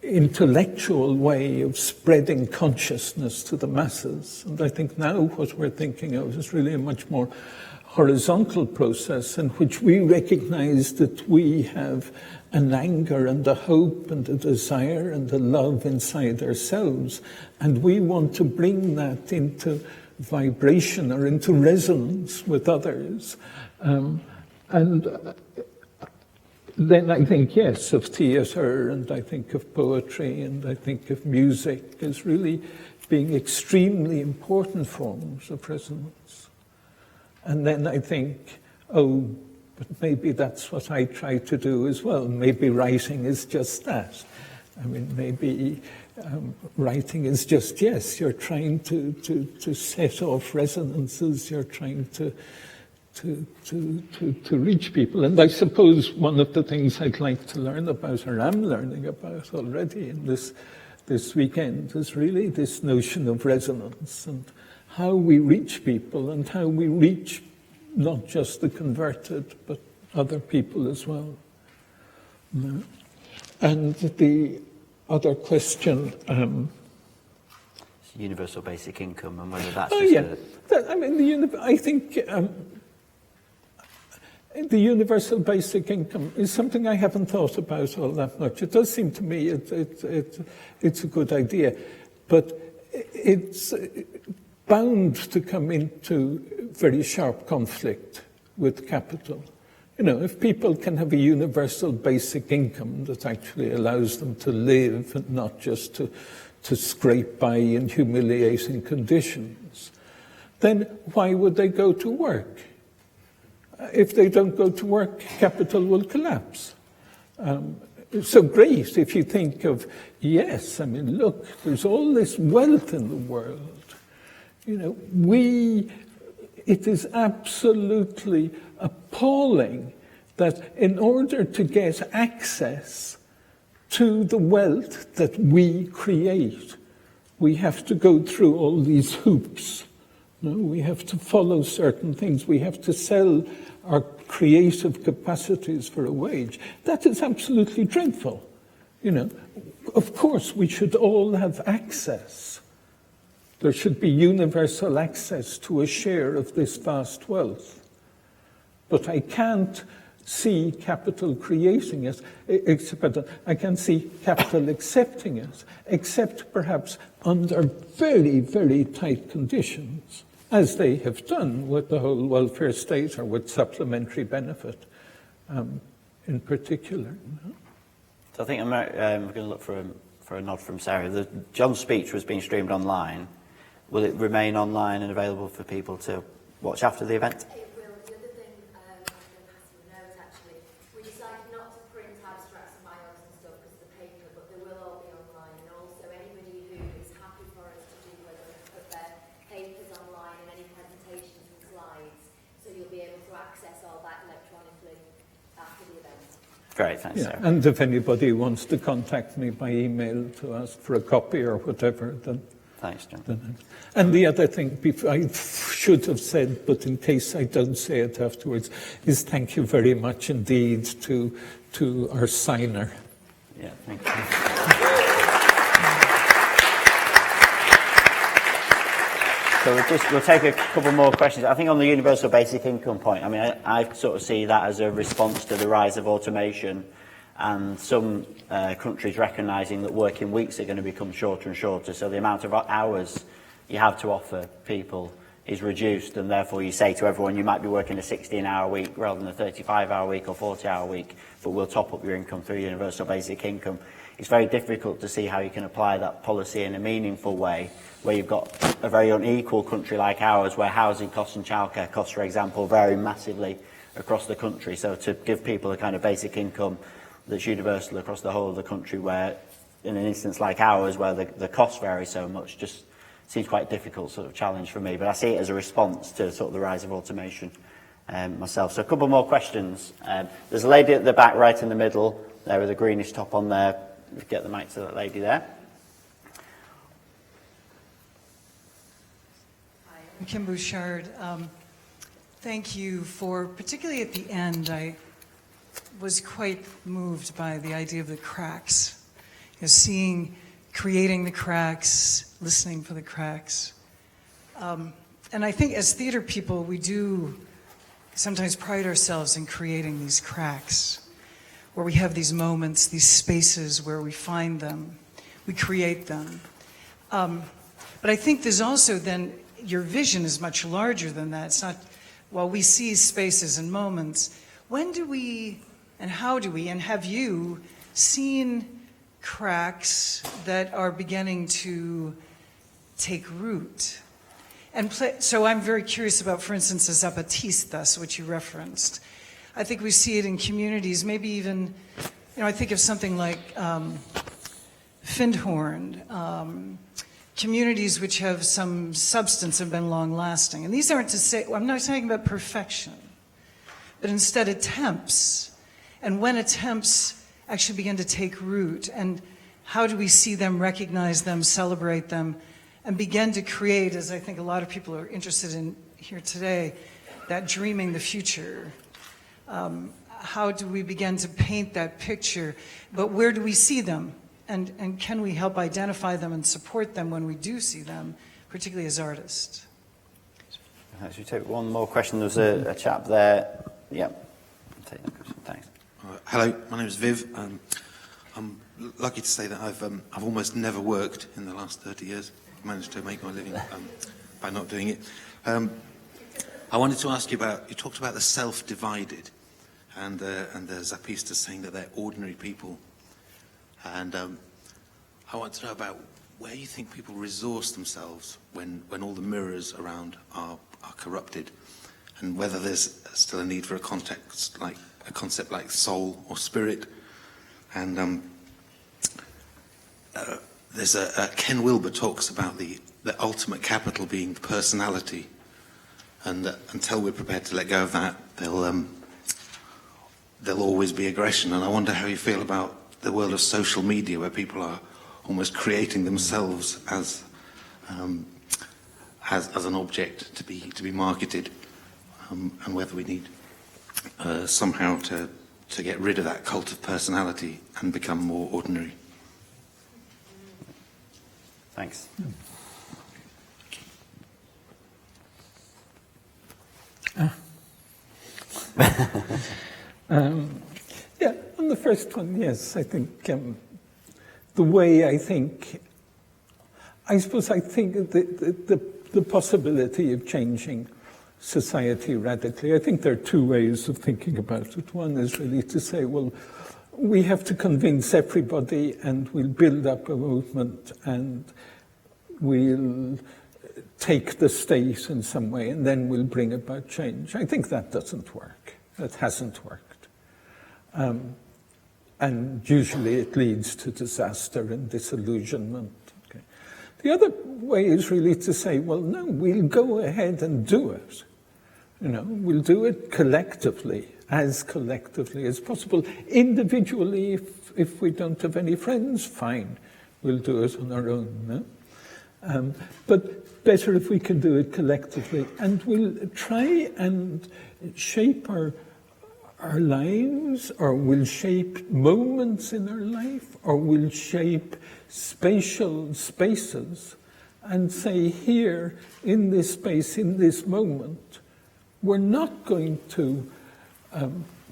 intellectual way of spreading consciousness to the masses. And I think now what we're thinking of is really a much more horizontal process in which we recognize that we have an anger and a hope and a desire and a love inside ourselves. And we want to bring that into vibration or into resonance with others. Then I think, yes, of theatre, and I think of poetry, and I think of music as really being extremely important forms of resonance. And then I think, but maybe that's what I try to do as well. Maybe writing is just that. I mean, maybe writing is just, yes, you're trying to set off resonances, you're trying to reach people. And I suppose one of the things I'd like to learn about, or am learning about already in this weekend, is really this notion of resonance and how we reach people and how we reach not just the converted, but other people as well. And the other question, universal basic income and whether that's I think the universal basic income is something I haven't thought about all that much. It does seem to me it's a good idea, but it's bound to come into very sharp conflict with capital. You know, if people can have a universal basic income that actually allows them to live and not just to scrape by in humiliating conditions, then why would they go to work? If they don't go to work, capital will collapse. So great if you think of, yes, I mean, look, there's all this wealth in the world. You know, it is absolutely appalling that in order to get access to the wealth that we create, we have to go through all these hoops. No, we have to follow certain things. We have to sell our creative capacities for a wage. That is absolutely dreadful. You know, of course, we should all have access. There should be universal access to a share of this vast wealth. But I can't see capital creating it, I can see capital accepting it, except perhaps under very, very tight conditions, as they have done with the whole welfare state or with supplementary benefit in particular. So I think we're going to look for a nod from Sarah. John's speech was being streamed online. Will it remain online and available for people to watch after the event? It will. The other thing I was going to pass you a note, actually, we decided not to print abstracts and bios and stuff because of the paper, but they will all be online. And also anybody who is happy for us to do whether put their papers online and any presentations and slides, so you'll be able to access all that electronically after the event. Great, thanks, Sarah. And if anybody wants to contact me by email to ask for a copy or whatever, then... Thanks, John. And the other thing I should have said, but in case I don't say it afterwards, is thank you very much indeed to our signer. Yeah, thank you. So we'll take a couple more questions. I think on the universal basic income point, I mean, I sort of see that as a response to the rise of automation and some countries recognising that working weeks are going to become shorter and shorter, so the amount of hours you have to offer people is reduced, and therefore you say to everyone you might be working a 16-hour week rather than a 35-hour week or 40-hour week, but we'll top up your income through universal basic income. It's very difficult to see how you can apply that policy in a meaningful way where you've got a very unequal country like ours where housing costs and childcare costs, for example, vary massively across the country. So to give people a kind of basic income that's universal across the whole of the country, where in an instance like ours where the costs vary so much, just seems quite a difficult sort of challenge for me. But I see it as a response to sort of the rise of automation myself. So a couple more questions. There's a lady at the back right in the middle there with a greenish top on there. Get the mic to that lady there. Hi, I'm Kim Bouchard. Thank you for, particularly at the end, I was quite moved by the idea of the cracks. You know, creating the cracks, listening for the cracks. And I think as theater people, we do sometimes pride ourselves in creating these cracks, where we have these moments, these spaces where we find them, we create them. But I think there's also then, your vision is much larger than that. It's not, while we see spaces and moments, when do we, and how do we, and have you seen cracks that are beginning to take root? And so I'm very curious about, for instance, the Zapatistas, which you referenced. I think we see it in communities, maybe even, you know, I think of something like Findhorn, communities which have some substance and been long-lasting. And these aren't to say, I'm not talking about perfection, but instead attempts. And when attempts actually begin to take root, and how do we see them, recognize them, celebrate them, and begin to create, as I think a lot of people are interested in here today, that dreaming the future. How do we begin to paint that picture? But where do we see them? And can we help identify them and support them when we do see them, particularly as artists? Should we take one more question? There's a chap there. Yeah, I'll take that question. Thanks. Hello, my name is Viv. I'm lucky to say that I've almost never worked in the last 30 years. I've managed to make my living by not doing it. I wanted to ask you about, you talked about the self-divided and the Zapatista saying that they're ordinary people. And I want to know about where you think people resource themselves when all the mirrors around are corrupted, and whether there's still a need for a concept like soul or spirit. And there's Ken Wilber talks about the ultimate capital being personality, and until we're prepared to let go of that, there'll always be aggression. And I wonder how you feel about the world of social media, where people are almost creating themselves as an object to be marketed, and whether we need somehow to get rid of that cult of personality and become more ordinary. Thanks. Yeah, on the first one, yes, I think the way I think the possibility of changing society radically, I think there are two ways of thinking about it. One is really to say, well, we have to convince everybody and we'll build up a movement and we'll take the state in some way and then we'll bring about change. I think that doesn't work. That hasn't worked. And usually it leads to disaster and disillusionment. Okay. The other way is really to say, well, no, we'll go ahead and do it. We'll do it collectively as possible. Individually, if we don't have any friends, fine, we'll do it on our own. No? But better if we can do it collectively. And we'll try and shape our lives, or we'll shape moments in our life, or we'll shape spatial spaces and say, here, in this space, in this moment, we're not going to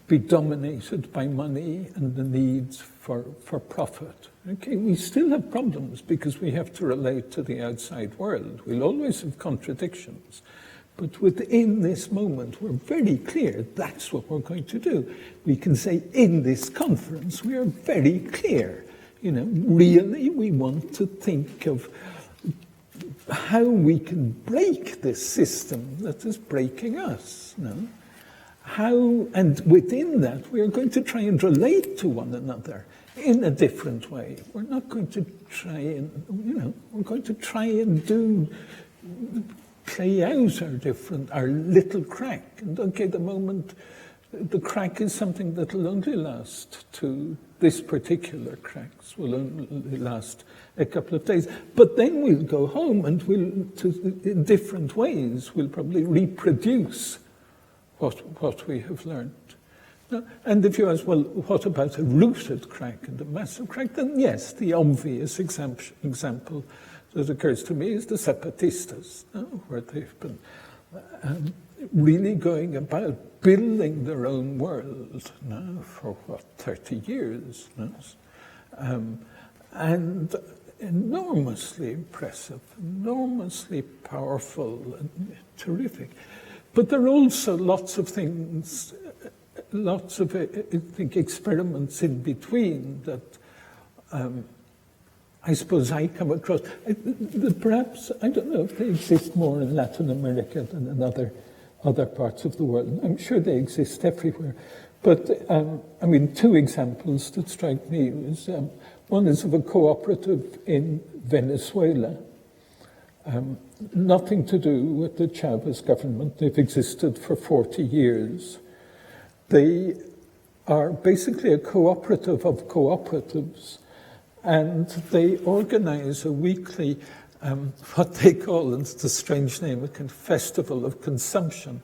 be dominated by money and the needs for profit. Okay, we still have problems because we have to relate to the outside world. We'll always have contradictions. But within this moment, we're very clear that's what we're going to do. We can say in this conference, we are very clear. Really we want to think of how we can break this system that is breaking us. And within that, we are going to try and relate to one another in a different way. We're not going to try and, we're going to try and play out our little crack. And okay, the crack is something that will only last to this particular cracks, will only last a couple of days. But then we'll go home and in different ways, we'll probably reproduce what we have learned. And if you ask, well, what about a rooted crack and a massive crack? Then yes, the obvious example that occurs to me is the Zapatistas, where they've been really going about building their own world for 30 years. And enormously impressive, enormously powerful, and terrific. But there are also lots of things, lots of, I think, experiments in between that I suppose I come across. Perhaps, I don't know if they exist more in Latin America than in other parts of the world. I'm sure they exist everywhere. But, two examples that strike me is, one is of a cooperative in Venezuela. Nothing to do with the Chavez government. They've existed for 40 years. They are basically a cooperative of cooperatives, and they organize a weekly, what they call, it's the strange name, a kind of festival of consumption.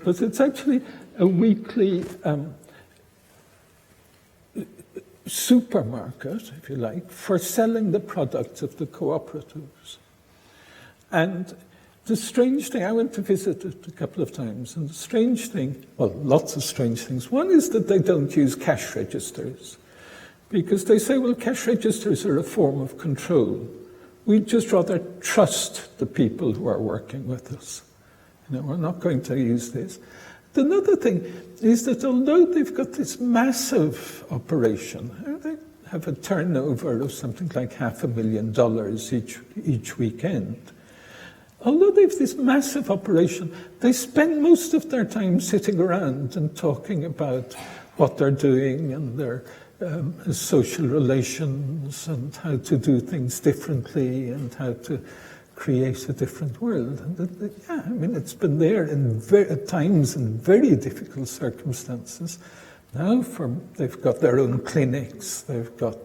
But it's actually a weekly supermarket, if you like, for selling the products of the cooperatives. And the strange thing, I went to visit it a couple of times, and the strange thing, well, lots of strange things. One is that they don't use cash registers, because they say, well, cash registers are a form of control. We'd just rather trust the people who are working with us. You know, we're not going to use this. Another thing is that although they've got this massive operation, they have a turnover of something like $500,000 each weekend. Although they've this massive operation, they spend most of their time sitting around and talking about what they're doing and their social relations and how to do things differently and how to create a different world. And yeah, I mean, it's been there at times in very difficult circumstances. Now they've got their own clinics, they've got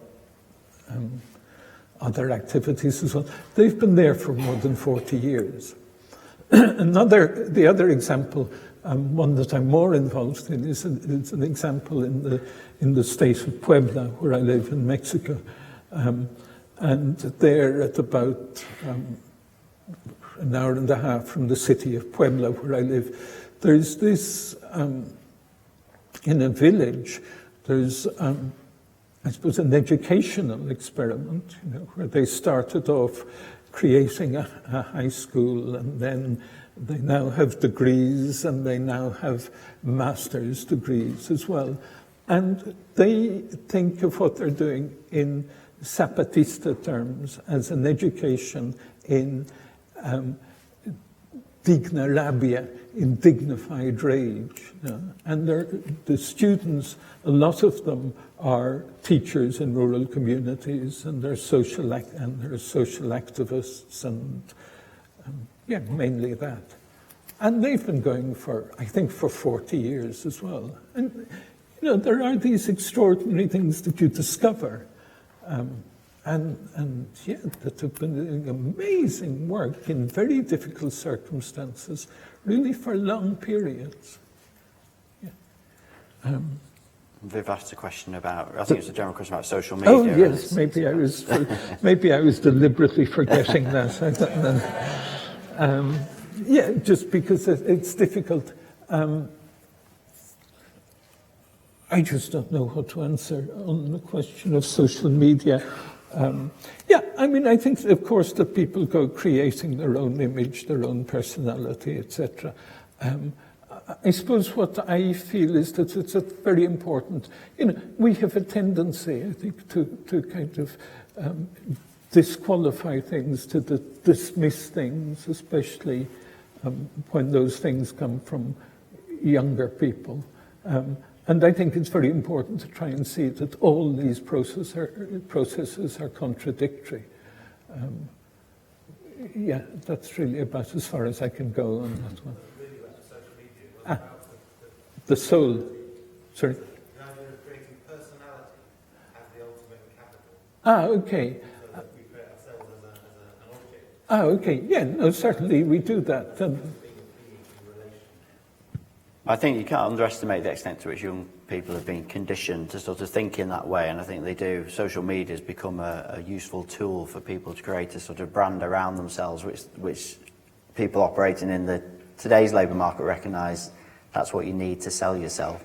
other activities as well. They've been there for more than 40 years. The other example, one that I'm more involved in, is an example in the state of Puebla, where I live in Mexico. And there at about an hour and a half from the city of Puebla, where I live, there's this, in a village, there's, I suppose, an educational experiment, you know, where they started off creating a high school, and then they now have degrees, and they now have master's degrees as well. And they think of what they're doing in Zapatista terms as an education in digna rabia, in dignified rage. You know? And the students, a lot of them are teachers in rural communities, and they're social activists, and yeah, mainly that. And they've been going for, I think, for 40 years as well. And you know, there are these extraordinary things that you discover. And yeah, that have been doing amazing work in very difficult circumstances, really for long periods. Yeah. Viv asked a question about, I think it's a general question about social media. Oh yes, maybe I was deliberately forgetting that. I don't know. Yeah, just because it's difficult. I just don't know how to answer on the question of social media. Yeah, I mean, I think, of course, that people go creating their own image, their own personality, etc. I suppose what I feel is that it's very important. You know, we have a tendency, I think, to kind of disqualify things, to dismiss things, especially when those things come from younger people. And I think it's very important to try and see that all these processes are contradictory. Yeah, that's really about as far as I can go on that one. The soul. Sorry. The idea of creating personality as the ultimate capital. Okay. So that we create ourselves as an object. Okay. Yeah, no, certainly we do that. I think you can't underestimate the extent to which young people have been conditioned to sort of think in that way, and I think they do. Social media has become a useful tool for people to create a sort of brand around themselves, which people operating in today's labour market recognise that's what you need to sell yourself.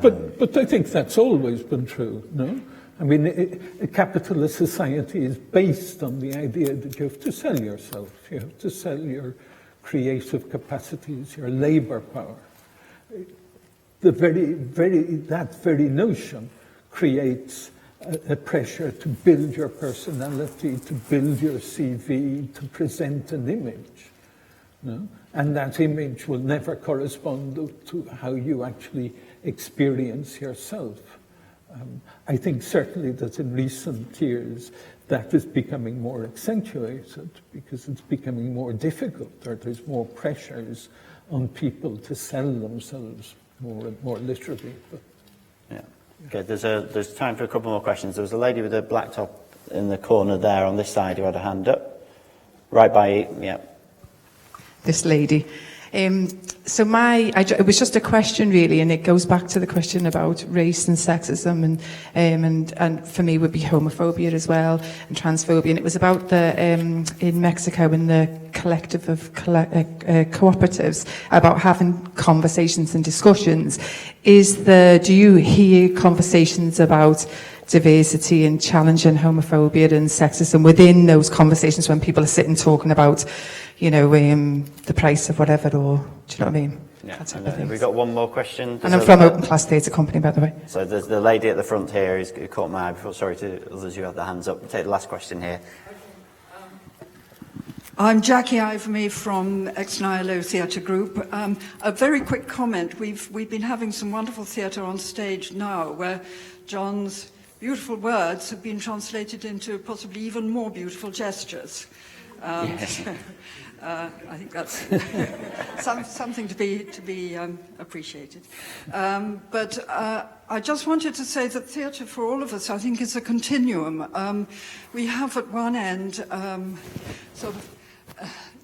But I think that's always been true, no? I mean, a capitalist society is based on the idea that you have to sell yourself, you have to sell your creative capacities, your labour power. That very notion creates a pressure to build your personality, to build your CV, to present an image. No? And that image will never correspond to how you actually experience yourself. I think certainly that in recent years that is becoming more accentuated because it's becoming more difficult, or there's more pressures on people to sell themselves more and more literally. But, yeah. Okay, there's time for a couple more questions. There was a lady with a black top in the corner there on this side who had a hand up. Right by you, yeah. This lady. So it was just a question really, and it goes back to the question about race and sexism, and for me would be homophobia as well, and transphobia. And it was about in Mexico, in the collective of cooperatives, about having conversations and discussions. Do you hear conversations about diversity and challenging homophobia and sexism within those conversations when people are sitting talking about, the price of whatever, or do you know what I mean? Yeah, and we've got one more question. And I'm from Open Class Theatre Company, by the way. So there's the lady at the front here who's caught my eye before. Sorry to others who have their hands up. We'll take the last question here. I'm Jackie Ivory from Ex Nihilo Theatre Group. A very quick comment. We've been having some wonderful theatre on stage now where John's beautiful words have been translated into possibly even more beautiful gestures. Yes. I think that's something to be appreciated. But I just wanted to say that theatre for all of us, I think, is a continuum. We have at one end sort of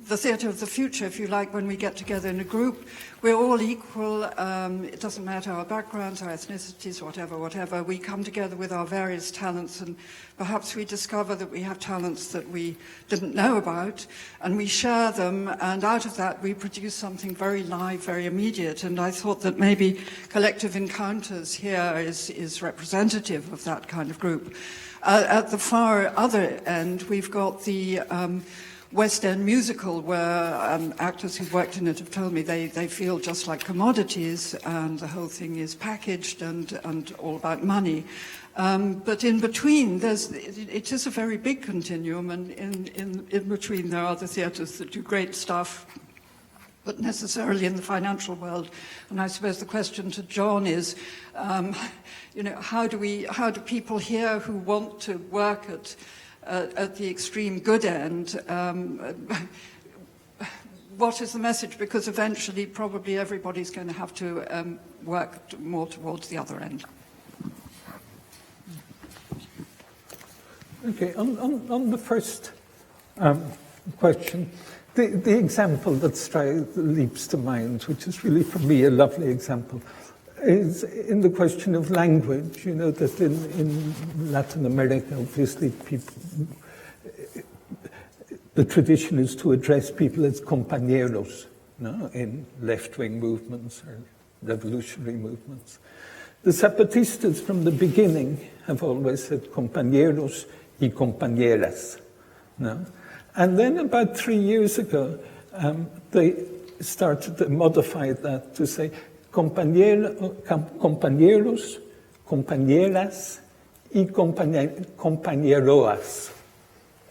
the theatre of the future, if you like, when we get together in a group. We're all equal. It doesn't matter our backgrounds, our ethnicities, whatever. We come together with our various talents, and perhaps we discover that we have talents that we didn't know about, and we share them, and out of that we produce something very live, very immediate. And I thought that maybe Collective Encounters here is representative of that kind of group. At the far other end, we've got the West End musical, where actors who've worked in it have told me they feel just like commodities, and the whole thing is packaged and all about money. But in between, it is a very big continuum, and in between there are the theatres that do great stuff, but necessarily in the financial world. And I suppose the question to John is, how do people here who want to work at the extreme good end, what is the message? Because eventually probably everybody's going to have to work more towards the other end. Okay, on the first question, the example that leaps to mind, which is really for me a lovely example, is in the question of language. You know that in Latin America, obviously, the tradition is to address people as compañeros, no? In left-wing movements or revolutionary movements. The Zapatistas from the beginning have always said compañeros y compañeras. No? And then about 3 years ago, they started to modify that to say compañeros, compañeras y compañeroas.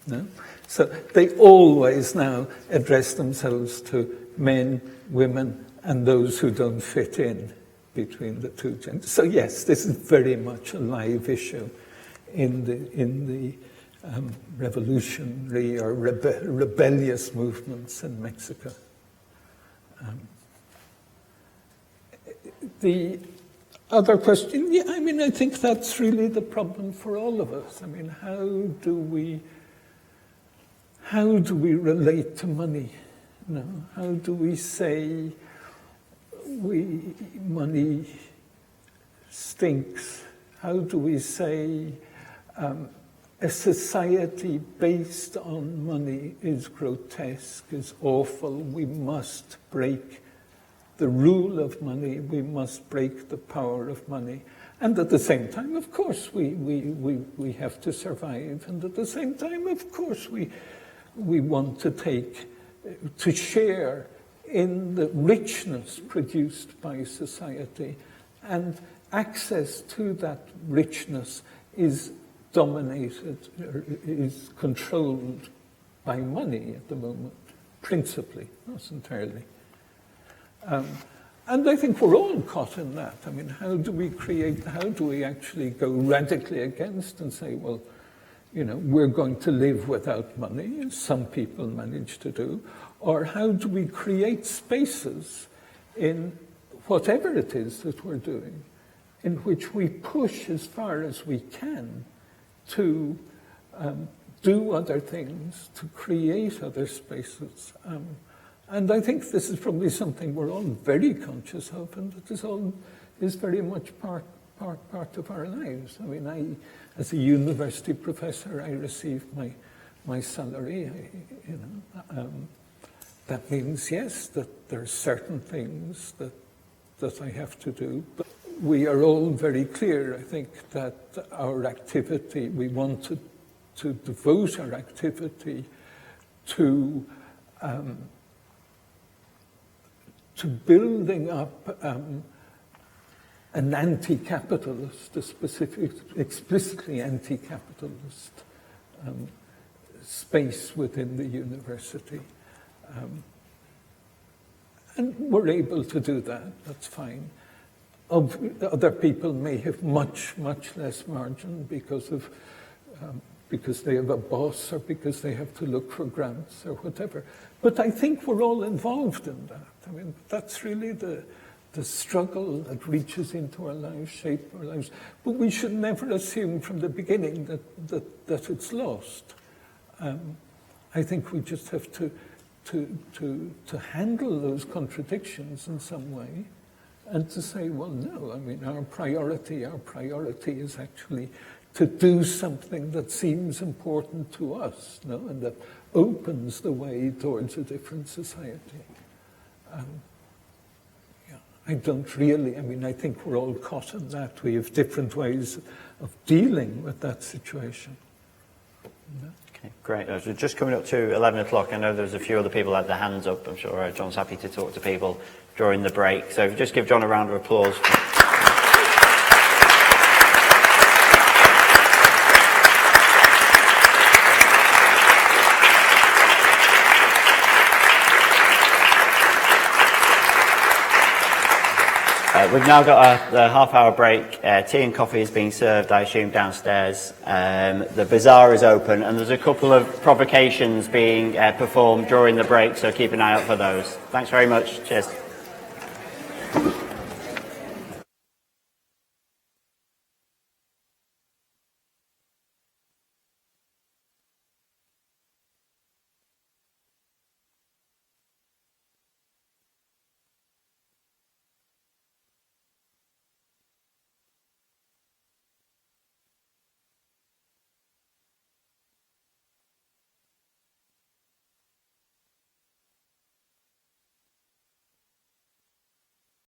No? So they always now address themselves to men, women, and those who don't fit in between the two genders. So yes, this is very much a live issue in the revolutionary or rebellious movements in Mexico. The other question, yeah, I mean, I think that's really the problem for all of us. I mean, how do we relate to money? You know, how do we say money stinks? How do we say a society based on money is grotesque, is awful? We must break the rule of money. We must break the power of money. And at the same time, of course, we have to survive. And at the same time, of course, we want to share in the richness produced by society. And access to that richness is dominated, or is controlled by money at the moment, principally, not entirely. And I think we're all caught in that. I mean, how do we actually go radically against and say, well, you know, we're going to live without money, as some people manage to do, or how do we create spaces in whatever it is that we're doing, in which we push as far as we can to do other things, to create other spaces. And I think this is probably something we're all very conscious of, and that this all is very much part of our lives. I mean, as a university professor, I receive my salary. That means, yes, that there are certain things that I have to do. But we are all very clear, I think, that our activity, we want to devote our activity to building up an anti-capitalist, explicitly anti-capitalist space within the university. And we're able to do that, that's fine. Other people may have much less margin because they have a boss or because they have to look for grants or whatever. But I think we're all involved in that. I mean, that's really the struggle that reaches into our lives, shapes our lives. But we should never assume from the beginning that it's lost. I think we just have to handle those contradictions in some way and to say, well, no, I mean, our priority is actually to do something that seems important to us, no? And that opens the way towards a different society. I don't really, I mean, I think we're all caught in that. We have different ways of dealing with that situation. No? Okay, great. We're just coming up to 11 o'clock. I know there's a few other people had their hands up. I'm sure John's happy to talk to people during the break. So if you just give John a round of applause. We've now got a half-hour break. Tea and coffee is being served, I assume, downstairs. The bazaar is open, and there's a couple of provocations being performed during the break, so keep an eye out for those. Thanks very much. Cheers.